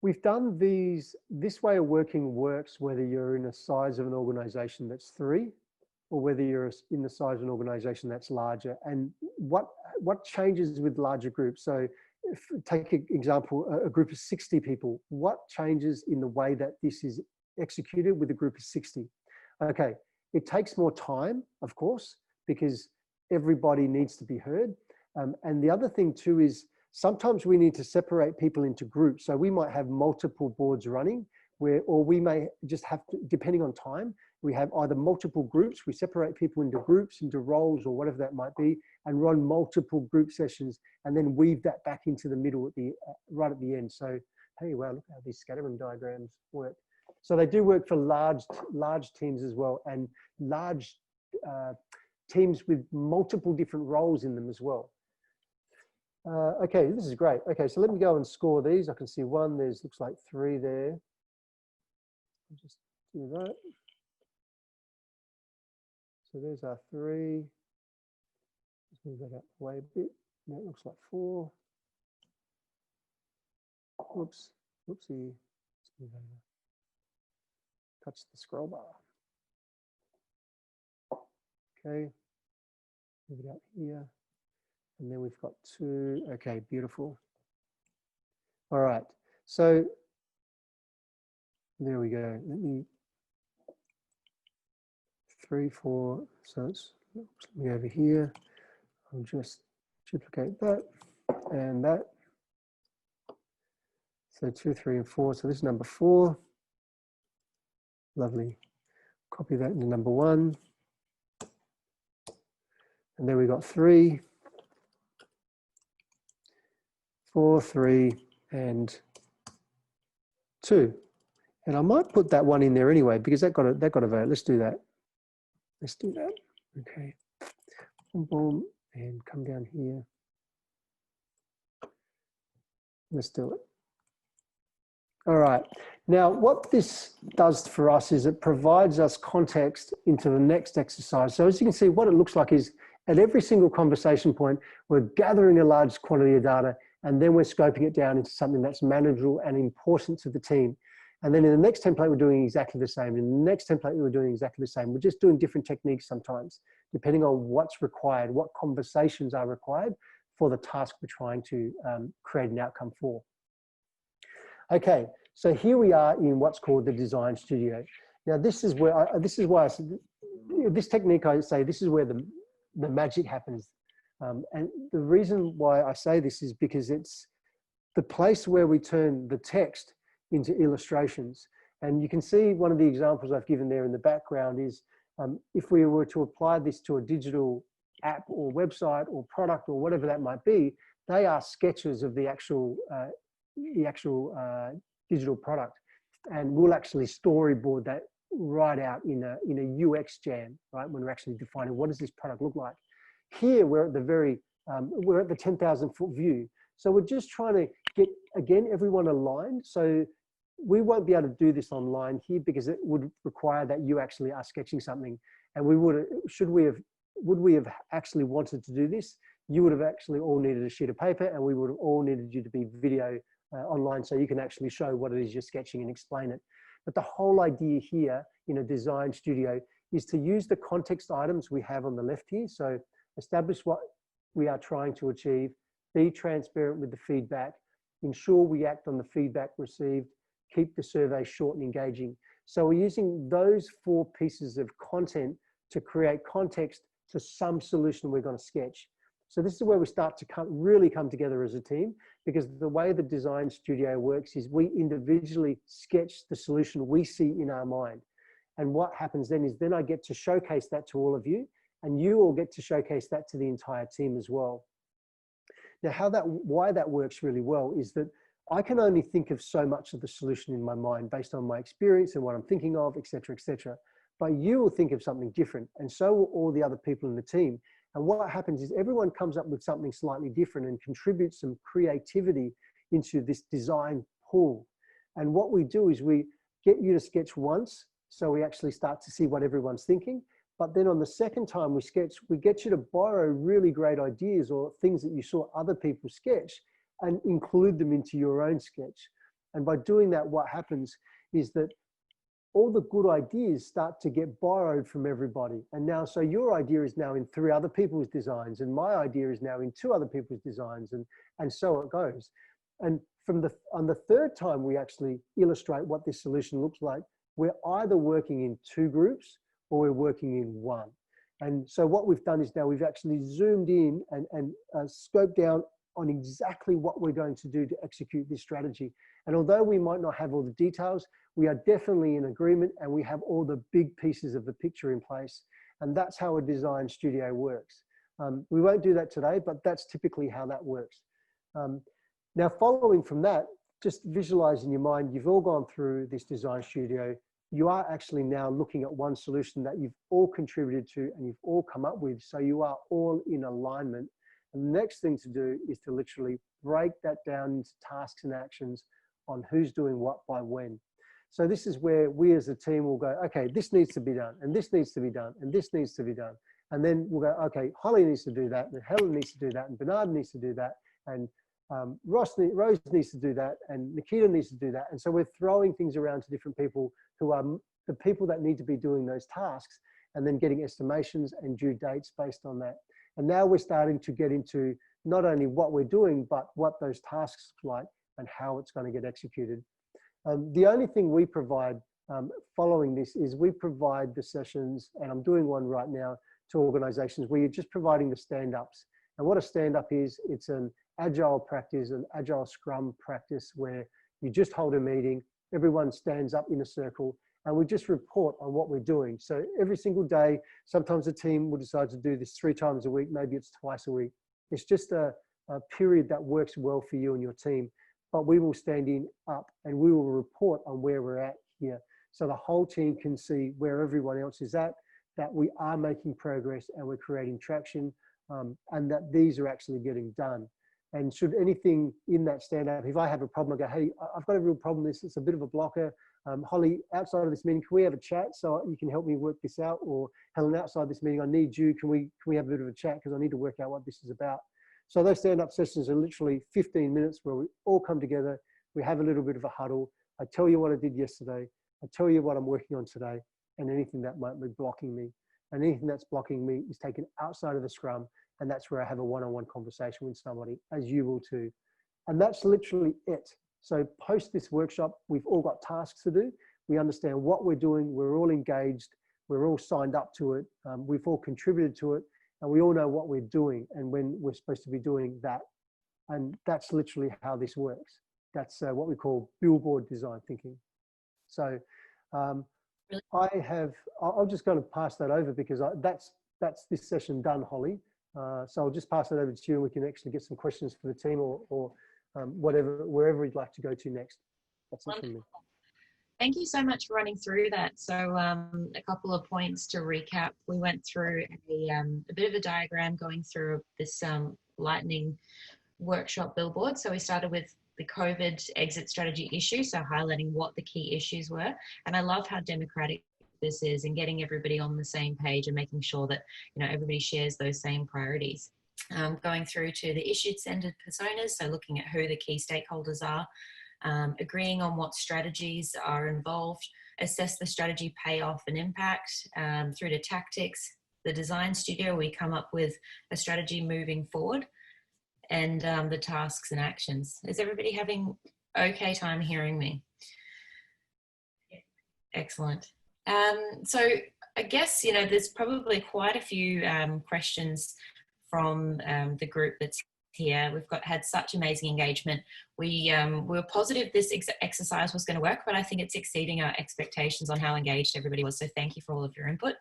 we've done this way of working works whether you're in a size of an organization that's 3 or whether you're in the size of an organization that's larger. And what changes with larger groups? So take an example, a group of 60 people, what changes in the way that this is executed with a group of 60? Okay, it takes more time, of course, because everybody needs to be heard. And the other thing too is sometimes we need to separate people into groups. So we might have multiple boards running or we may just have to, depending on time, we have either multiple groups, we separate people into groups, into roles or whatever that might be, and run multiple group sessions and then weave that back into the middle at the right at the end. So, hey, wow, look how these scattering diagrams work. So they do work for large teams as well, and large teams with multiple different roles in them as well. Okay, this is great. Okay, so let me go and score these. I can see one, there's looks like 3 there. I'll just do that. So there's our 3. Let's move that out the way a bit. That looks like 4. Whoops, whoopsie. Let's move over. Touch the scroll bar. Okay, move it out here. And then we've got 2. Okay, beautiful. All right, so there we go. Let me 3, 4. So let's let me over here. I'll just duplicate that and that. So 2, 3, and 4. So this is number 4. Lovely. Copy that into number 1. And then we got 3, 4, 3, and 2. And I might put that one in there anyway because that got a vote. Let's do that. Let's do that. Okay. Boom, boom, and come down here. Let's do it. All right. Now, what this does for us is it provides us context into the next exercise. So as you can see, what it looks like is at every single conversation point, we're gathering a large quantity of data and then we're scoping it down into something that's manageable and important to the team. And then in the next template, we're doing exactly the same. In the next template, we're doing exactly the same. We're just doing different techniques sometimes, depending on what's required, what conversations are required for the task we're trying to create an outcome for. Okay, so here we are in what's called the design studio. Now, this is where why I said, this technique, I say, this is where the magic happens. And the reason why I say this is because it's the place where we turn the text into illustrations. And you can see one of the examples I've given there in the background is if we were to apply this to a digital app or website or product or whatever that might be, they are sketches of the actual digital product. And we'll actually storyboard that right out in a UX jam, right? When we're actually defining what does this product look like. Here we're at the 10,000 foot view. So we're just trying to get, again, everyone aligned. So we won't be able to do this online here because it would require that you actually are sketching something. And would we have actually wanted to do this? You would have actually all needed a sheet of paper and we would have all needed you to be video online so you can actually show what it is you're sketching and explain it. But the whole idea here in a design studio is to use the context items we have on the left here. So establish what we are trying to achieve, be transparent with the feedback, ensure we act on the feedback received, keep the survey short and engaging. So we're using those 4 pieces of content to create context to some solution we're going to sketch. So this is where we start to really come together as a team, because the way the design studio works is we individually sketch the solution we see in our mind. And what happens then is then I get to showcase that to all of you, and you all get to showcase that to the entire team as well. Now, why that works really well is that I can only think of so much of the solution in my mind based on my experience and what I'm thinking of, et cetera, et cetera. But you will think of something different, and so will all the other people in the team. And what happens is everyone comes up with something slightly different and contributes some creativity into this design pool. And what we do is we get you to sketch once, so we actually start to see what everyone's thinking. But then on the second time we sketch, we get you to borrow really great ideas or things that you saw other people sketch and include them into your own sketch. And by doing that, what happens is that all the good ideas start to get borrowed from everybody. And now, so your idea is now in 3 other people's designs, and my idea is now in 2 other people's designs, and so it goes. And on the 3rd time we actually illustrate what this solution looks like, we're either working in 2 groups or we're working in 1. And so what we've done is now we've actually zoomed in and scoped down on exactly what we're going to do to execute this strategy. And although we might not have all the details, we are definitely in agreement and we have all the big pieces of the picture in place. And that's how a design studio works. We won't do that today, but that's typically how that works. Now, following from that, just visualize in your mind, you've all gone through this design studio. You are actually now looking at one solution that you've all contributed to and you've all come up with. So you are all in alignment. And the next thing to do is to literally break that down into tasks and actions on who's doing what by when. So this is where we as a team will go, okay, this needs to be done, and this needs to be done, and this needs to be done. And then we'll go, okay, Holly needs to do that, and Helen needs to do that, and Bernard needs to do that, and Rose needs to do that, and Nikita needs to do that. And so we're throwing things around to different people who are the people that need to be doing those tasks, and then getting estimations and due dates based on that. And now we're starting to get into not only what we're doing, but what those tasks look like and how it's going to get executed. The only thing we provide following this is we provide the sessions, and I'm doing one right now, to organizations where you're just providing the stand-ups. And what a stand-up is, it's an agile practice, an agile scrum practice where you just hold a meeting, everyone stands up in a circle, and we just report on what we're doing. So every single day, sometimes a team will decide to do this 3 times a week, maybe it's twice a week. It's just a period that works well for you and your team. But we will stand in up and we will report on where we're at here. So the whole team can see where everyone else is at, that we are making progress and we're creating traction, and that these are actually getting done. And should anything in that stand up, if I have a problem, I go, hey, I've got a real problem with this, it's a bit of a blocker. Holly, outside of this meeting, can we have a chat so you can help me work this out? Or Helen, outside this meeting, I need you, can we have a bit of a chat because I need to work out what this is about. So those stand-up sessions are literally 15 minutes where we all come together, we have a little bit of a huddle. I tell you what I did yesterday, I tell you what I'm working on today, and anything that might be blocking me. And anything that's blocking me is taken outside of the scrum, and that's where I have a one-on-one conversation with somebody, as you will too. And that's literally it. So post this workshop, we've all got tasks to do. We understand what we're doing, we're all engaged, we're all signed up to it, we've all contributed to it, and we all know what we're doing and when we're supposed to be doing that. And that's literally how this works. That's what we call billboard design thinking. So I'm just going to pass that over because that's this session done, Holly. So I'll just pass it over to you and we can actually get some questions for the team or wherever you'd like to go to next. That's it from me. Thank you so much for running through that. So a couple of points to recap. We went through a bit of a diagram going through this lightning workshop billboard. So we started with the COVID exit strategy issue, so highlighting what the key issues were. And I love how democratic this is and getting everybody on the same page and making sure that everybody shares those same priorities. Going through to the issue-centered personas, so looking at who the key stakeholders are, agreeing on what strategies are involved, assess the strategy payoff and impact, through to tactics. The design studio, we come up with a strategy moving forward, and the tasks and actions. Is everybody having okay time hearing me? Excellent. So I guess, there's probably quite a few questions from the group that's here. We've had such amazing engagement. We were positive this exercise was going to work, but I think it's exceeding our expectations on how engaged everybody was. So thank you for all of your input.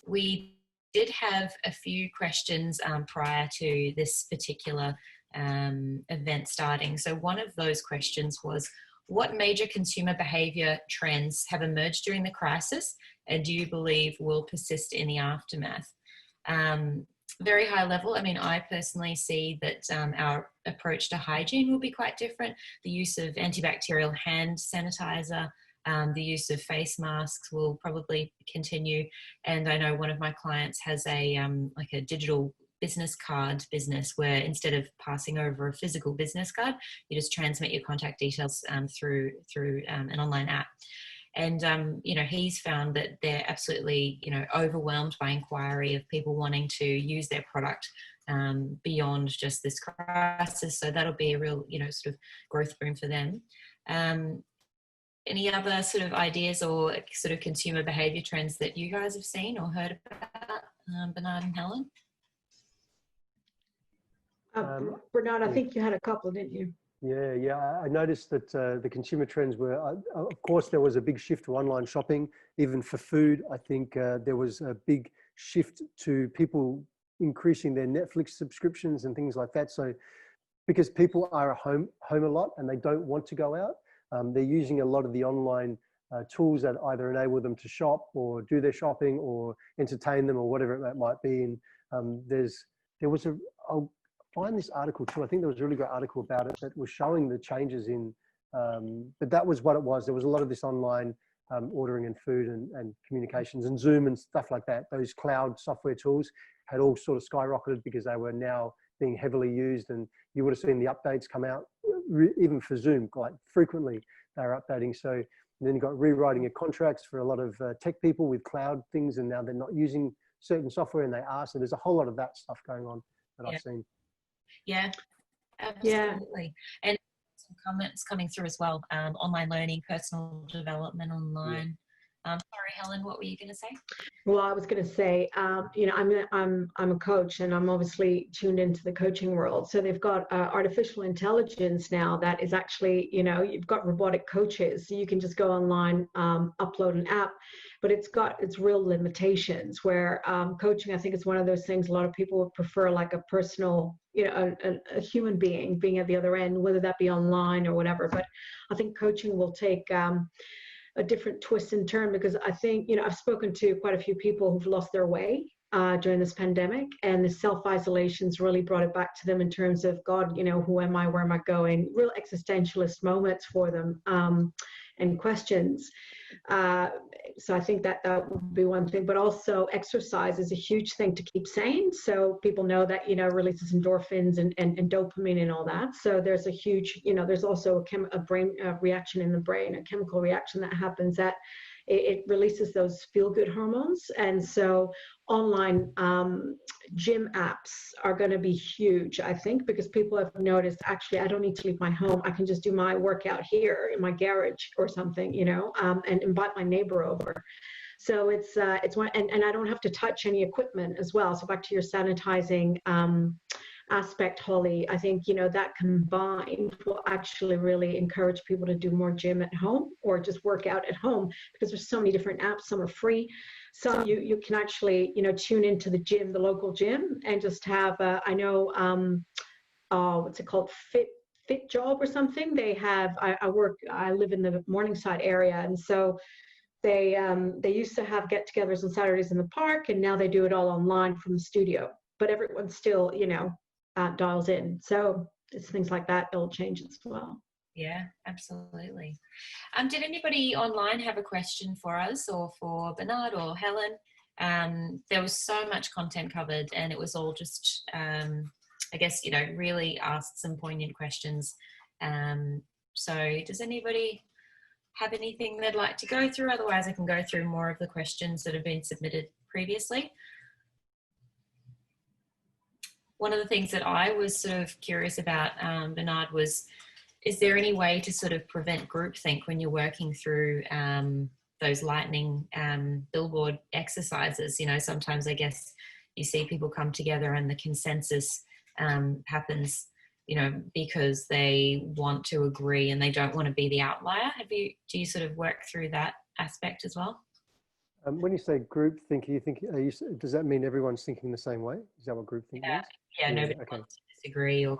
We did have a few questions prior to this particular event starting. So one of those questions was, what major consumer behaviour trends have emerged during the crisis and do you believe will persist in the aftermath? Very high level, I personally see that our approach to hygiene will be quite different. The use of antibacterial hand sanitizer, the use of face masks will probably continue. And I know one of my clients has a like a digital business card business where instead of passing over a physical business card, you just transmit your contact details through an online app. And, he's found that they're absolutely, overwhelmed by inquiry of people wanting to use their product beyond just this crisis. So that'll be a real, sort of growth boom for them. any other sort of ideas or sort of consumer behavior trends that you guys have seen or heard about, Bernard and Helen? Bernard, I think you had a couple, didn't you? Yeah. I noticed that the consumer trends were, of course, there was a big shift to online shopping, even for food. I think there was a big shift to people increasing their Netflix subscriptions and things like that. So because people are at home a lot and they don't want to go out, they're using a lot of the online tools that either enable them to shop or do their shopping or entertain them or whatever it might be. And I'll find this article too. I think there was a really great article about it that was showing the changes in, but that was what it was. There was a lot of this online ordering and food and communications and Zoom and stuff like that. Those cloud software tools had all sort of skyrocketed because they were now being heavily used, and you would have seen the updates come out even for Zoom, like frequently they were updating. So then you got rewriting of contracts for a lot of tech people with cloud things, and now they're not using certain software and they are. So there's a whole lot of that stuff going on that I've seen. Yeah, absolutely. Yeah. And some comments coming through as well. Online learning, personal development online. Sorry, Helen, what were you going to say? Well, I was going to say, you know, I'm a coach, and I'm obviously tuned into the coaching world. So they've got artificial intelligence now that is actually, you know, you've got robotic coaches. So you can just go online, upload an app, but it's got its real limitations. Where coaching, I think, is one of those things a lot of people would prefer, like a personal, you know, a human being at the other end, whether that be online or whatever. But I think coaching will take a different twist and turn, because I think, you know, I've spoken to quite a few people who've lost their way during this pandemic, and the self-isolation's really brought it back to them in terms of, God, you know, who am I, where am I going? Real existentialist moments for them, and questions. So I think that would be one thing, but also exercise is a huge thing to keep sane. So people know that, you know, releases endorphins and dopamine and all that. So there's a huge, you know, there's also a brain reaction in the brain, a chemical reaction that happens that it releases those feel-good hormones. And so online gym apps are going to be huge, I think, because people have noticed, actually, I don't need to leave my home. I can just do my workout here in my garage or something, you know, and invite my neighbor over. So it's one, and I don't have to touch any equipment as well. So back to your sanitizing aspect, Holly, I think, you know, that combined will actually really encourage people to do more gym at home or just work out at home, because there's so many different apps. Some are free, some you can actually, you know, tune into the gym, the local gym, and just have I know what's it called, fit job or something. They have, I live in the Morningside area, and so they used to have get-togethers on Saturdays in the park, and now they do it all online from the studio, but everyone still, you know, dials in. So it's things like that that'll change as well. Yeah, absolutely. Did anybody online have a question for us, or for Bernard or Helen? There was so much content covered, and it was all just, I guess, you know, really asked some poignant questions. So does anybody have anything they'd like to go through? Otherwise, I can go through more of the questions that have been submitted previously. One of the things that I was sort of curious about, Bernard, was, is there any way to sort of prevent groupthink when you're working through those lightning billboard exercises? You know, sometimes I guess you see people come together and the consensus happens, you know, because they want to agree and they don't want to be the outlier. Do you sort of work through that aspect as well? When you say group think, does that mean everyone's thinking the same way? Is that what group think means? Yeah, nobody wants to disagree or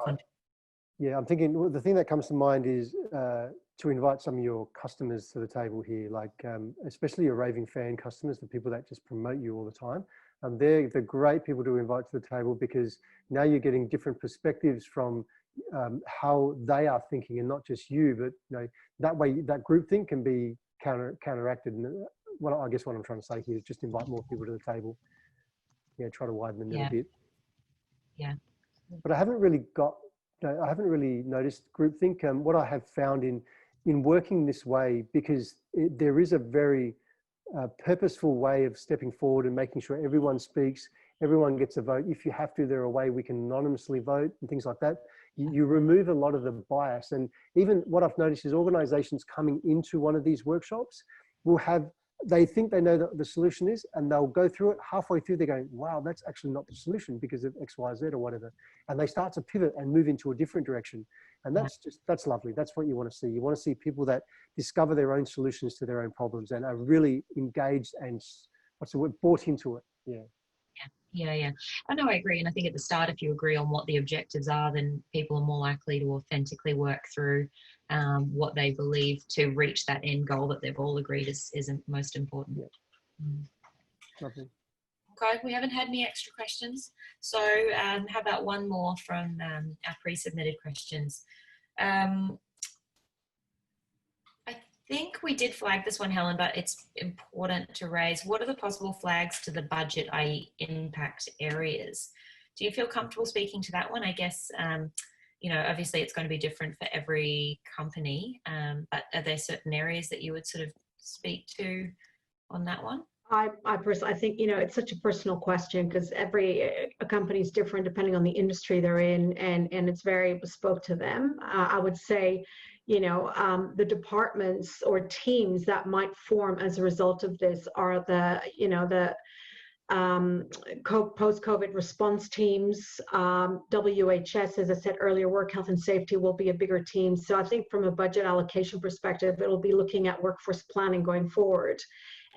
Yeah, I'm thinking the thing that comes to mind is to invite some of your customers to the table here, like especially your raving fan customers, the people that just promote you all the time. They're the great people to invite to the table, because now you're getting different perspectives from how they are thinking, and not just you, but you know, that way that group think can be counteracted. And I guess what I'm trying to say here is just invite more people to the table. Yeah, try to widen the net a bit. Yeah. But I haven't really noticed groupthink. What I have found in working this way, because there is a very purposeful way of stepping forward and making sure everyone speaks, everyone gets a vote. If you have to, there are a way we can anonymously vote and things like that. you remove a lot of the bias. And even what I've noticed is organizations coming into one of these workshops will have, they think they know the solution is, and they'll go through it. Halfway through, they're going, wow, that's actually not the solution because of X, Y, Z or whatever. And they start to pivot and move into a different direction. And that's lovely. That's what you want to see. You want to see people that discover their own solutions to their own problems and are really engaged and, what's the word, bought into it. Yeah. Yeah. I know, I agree. And I think at the start, if you agree on what the objectives are, then people are more likely to authentically work through what they believe to reach that end goal that they've all agreed is most important. Yeah. Lovely. Okay, we haven't had any extra questions. So how about one more from our pre-submitted questions? I think we did flag this one, Helen, but it's important to raise. What are the possible flags to the budget, i.e. impact areas? Do you feel comfortable speaking to that one? I guess, obviously it's going to be different for every company, but are there certain areas that you would sort of speak to on that one? I personally, I think, it's such a personal question because every company is different depending on the industry they're in, and it's very bespoke to them. I would say, the departments or teams that might form as a result of this are the post-COVID response teams, WHS, as I said earlier, work health and safety will be a bigger team. So I think from a budget allocation perspective, it'll be looking at workforce planning going forward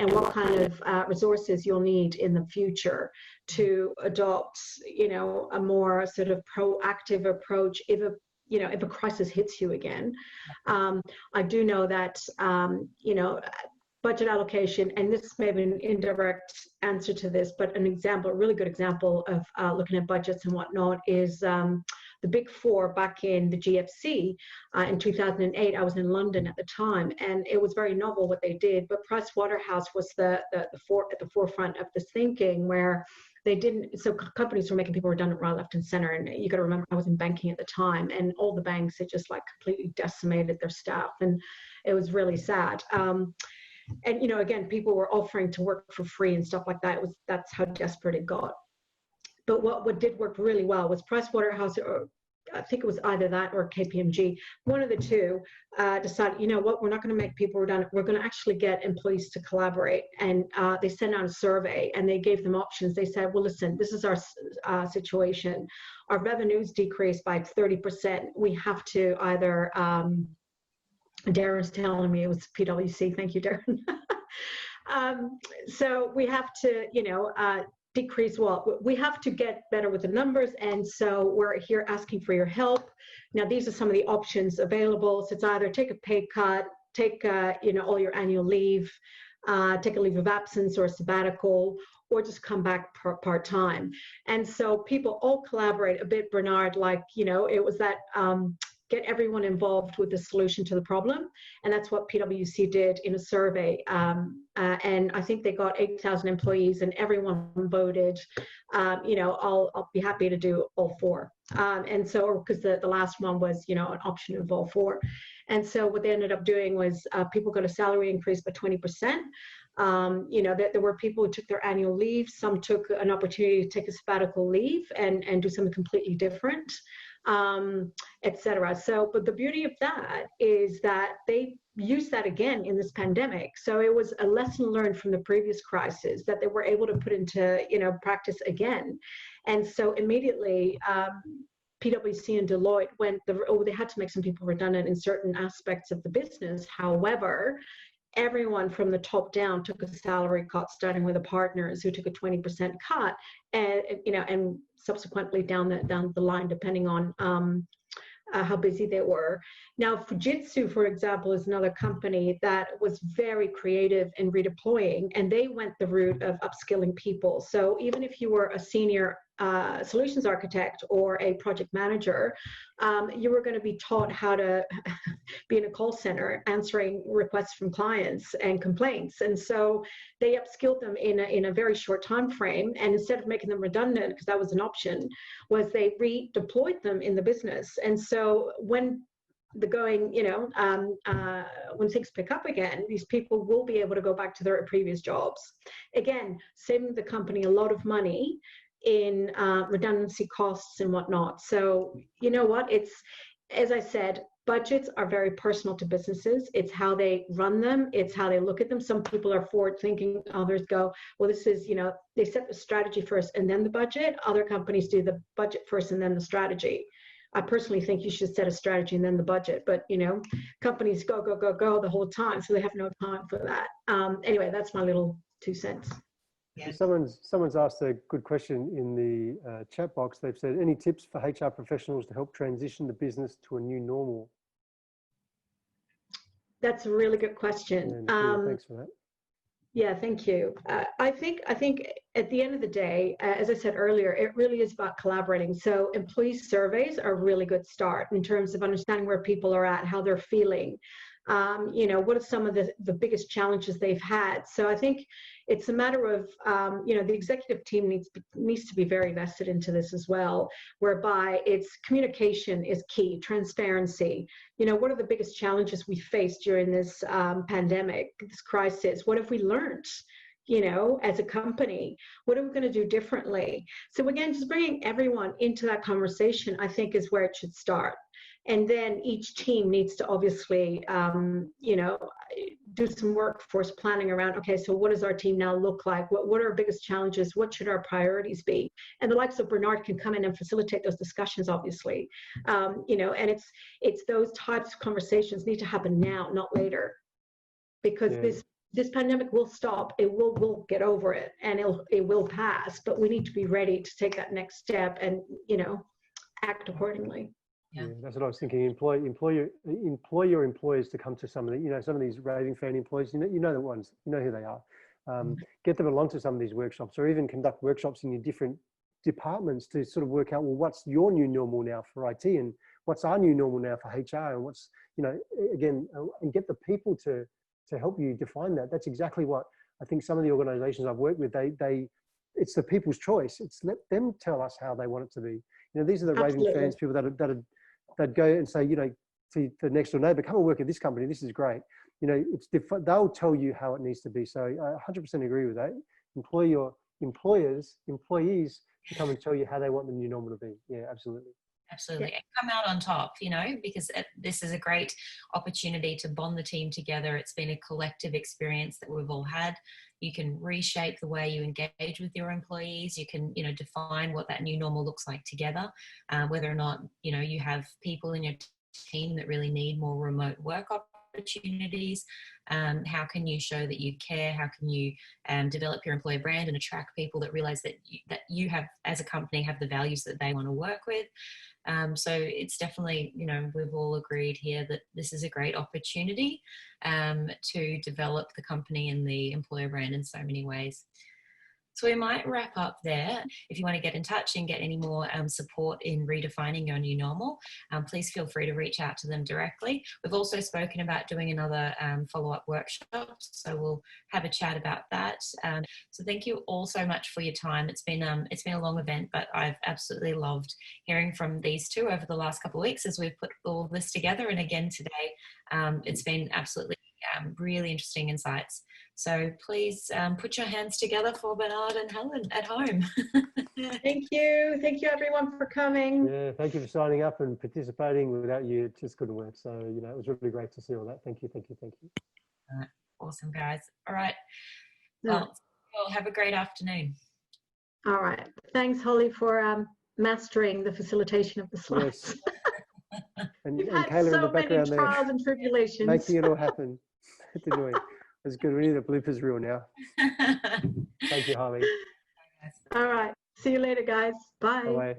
and what kind of resources you'll need in the future to adopt, a more sort of proactive approach if a crisis hits you again. I do know that, budget allocation, and this may be an indirect answer to this, but a really good example of looking at budgets and whatnot is the Big Four back in the GFC in 2008. I was in London at the time, and it was very novel what they did, but Price Waterhouse was at the forefront of this thinking where so companies were making people redundant right, left and center. And you got to remember, I was in banking at the time, and all the banks had just like completely decimated their staff, and it was really sad. And again, people were offering to work for free and stuff like that. That's how desperate it got. But what did work really well was Price Waterhouse, or I think it was either that or KPMG, one of the two, decided, we're not going to make people redundant. We're going to actually get employees to collaborate. And they sent out a survey and they gave them options. They said, well, listen, this is our situation. Our revenues decreased by 30%. We have to either, Darren's telling me it was PwC. Thank you, Darren. So we have to, decrease. Well, we have to get better with the numbers, and so we're here asking for your help. Now, these are some of the options available. So it's either take a pay cut, take all your annual leave, take a leave of absence or a sabbatical, or just come back part-time. And so people all collaborate a bit, Bernard, like, it was that get everyone involved with the solution to the problem. And that's what PwC did in a survey. And I think they got 8,000 employees and everyone voted, I'll be happy to do all four. And so, because the last one was, an option of all four. And so what they ended up doing was people got a salary increase by 20%. There were people who took their annual leave. Some took an opportunity to take a sabbatical leave and do something completely different. Etc. So, but the beauty of that is that they used that again in this pandemic. So it was a lesson learned from the previous crisis that they were able to put into, practice again. And so immediately, PwC and Deloitte they had to make some people redundant in certain aspects of the business. However, everyone from the top down took a salary cut, starting with the partners who took a 20% cut, and subsequently down the line, depending on how busy they were. Now, Fujitsu, for example, is another company that was very creative in redeploying, and they went the route of upskilling people. So even if you were a senior solutions architect or a project manager, you were going to be taught how to be in a call center answering requests from clients and complaints. And so they upskilled them in a very short time frame. And instead of making them redundant, because that was an option, was they redeployed them in the business. And so when the going, when things pick up again, these people will be able to go back to their previous jobs. Again, saving the company a lot of money, in redundancy costs and whatnot. So you know what? It's, as I said, budgets are very personal to businesses. It's how they run them. It's how they look at them. Some people are forward thinking. Others go, well, this is, they set the strategy first and then the budget. Other companies do the budget first and then the strategy. I personally think you should set a strategy and then the budget, but companies go the whole time, so they have no time for that. Anyway, that's my little 2 cents. Yeah. Someone's asked a good question in the chat box. They've said, any tips for HR professionals to help transition the business to a new normal? That's a really good question. Thanks for that. Yeah, thank you. I think at the end of the day, as I said earlier, it really is about collaborating. So employee surveys are a really good start in terms of understanding where people are at, how they're feeling. What are some of the biggest challenges they've had? So I think it's a matter of, the executive team needs to be very vested into this as well, whereby it's communication is key, transparency. What are the biggest challenges we faced during this pandemic, this crisis? What have we learned? As a company, what are we going to do differently? So again, just bringing everyone into that conversation, I think, is where it should start. And then each team needs to obviously, do some workforce planning around, okay, so what does our team now look like? What are our biggest challenges? What should our priorities be? And the likes of Bernard can come in and facilitate those discussions, obviously. And it's those types of conversations need to happen now, not later. Because this pandemic will stop. We'll get over it, and it will pass. But we need to be ready to take that next step and act accordingly. Yeah, that's what I was thinking. Employ your employers to come to some of the, some of these raving fan employees. You know the ones. You know who they are. Get them along to some of these workshops, or even conduct workshops in your different departments to sort of work out, well, what's your new normal now for IT, and what's our new normal now for HR, and what's again, and get the people to help you define that. That's exactly what I think some of the organizations I've worked with, it's the people's choice. It's let them tell us how they want it to be. These are the raving fans, people that go and say, to the next door neighbor, come and work at this company. This is great. They'll tell you how it needs to be. So I 100% agree with that. Employ your employees to come and tell you how they want the new normal to be. Yeah, absolutely. Absolutely. And come out on top, because this is a great opportunity to bond the team together. It's been a collective experience that we've all had. You can reshape the way you engage with your employees. You can, define what that new normal looks like together, whether or not, you have people in your team that really need more remote work opportunities. How can you show that you care? How can you develop your employer brand and attract people that realize that you have, as a company, have the values that they want to work with? So it's definitely, we've all agreed here that this is a great opportunity to develop the company and the employer brand in so many ways. So we might wrap up there. If you want to get in touch and get any more support in redefining your new normal, please feel free to reach out to them directly. We've also spoken about doing another follow-up workshop, so we'll have a chat about that. So thank you all so much for your time. It's been a long event, but I've absolutely loved hearing from these two over the last couple of weeks as we've put all this together. And again today, it's been absolutely really interesting insights. So please put your hands together for Bernard and Helen at home. Thank you. Thank you, everyone, for coming. Yeah, thank you for signing up and participating. Without you, it just couldn't work. So, it was really great to see all that. Thank you. All right. Awesome, guys. All right. Well, have a great afternoon. All right. Thanks, Holly, for mastering the facilitation of the slides. Yes. and You've had Kayla so in the background many trials and tribulations. Making it all happen. It's annoying. It's good. We need a bloopers reel now. Thank you, Holly. All right. See you later, guys. Bye. Bye.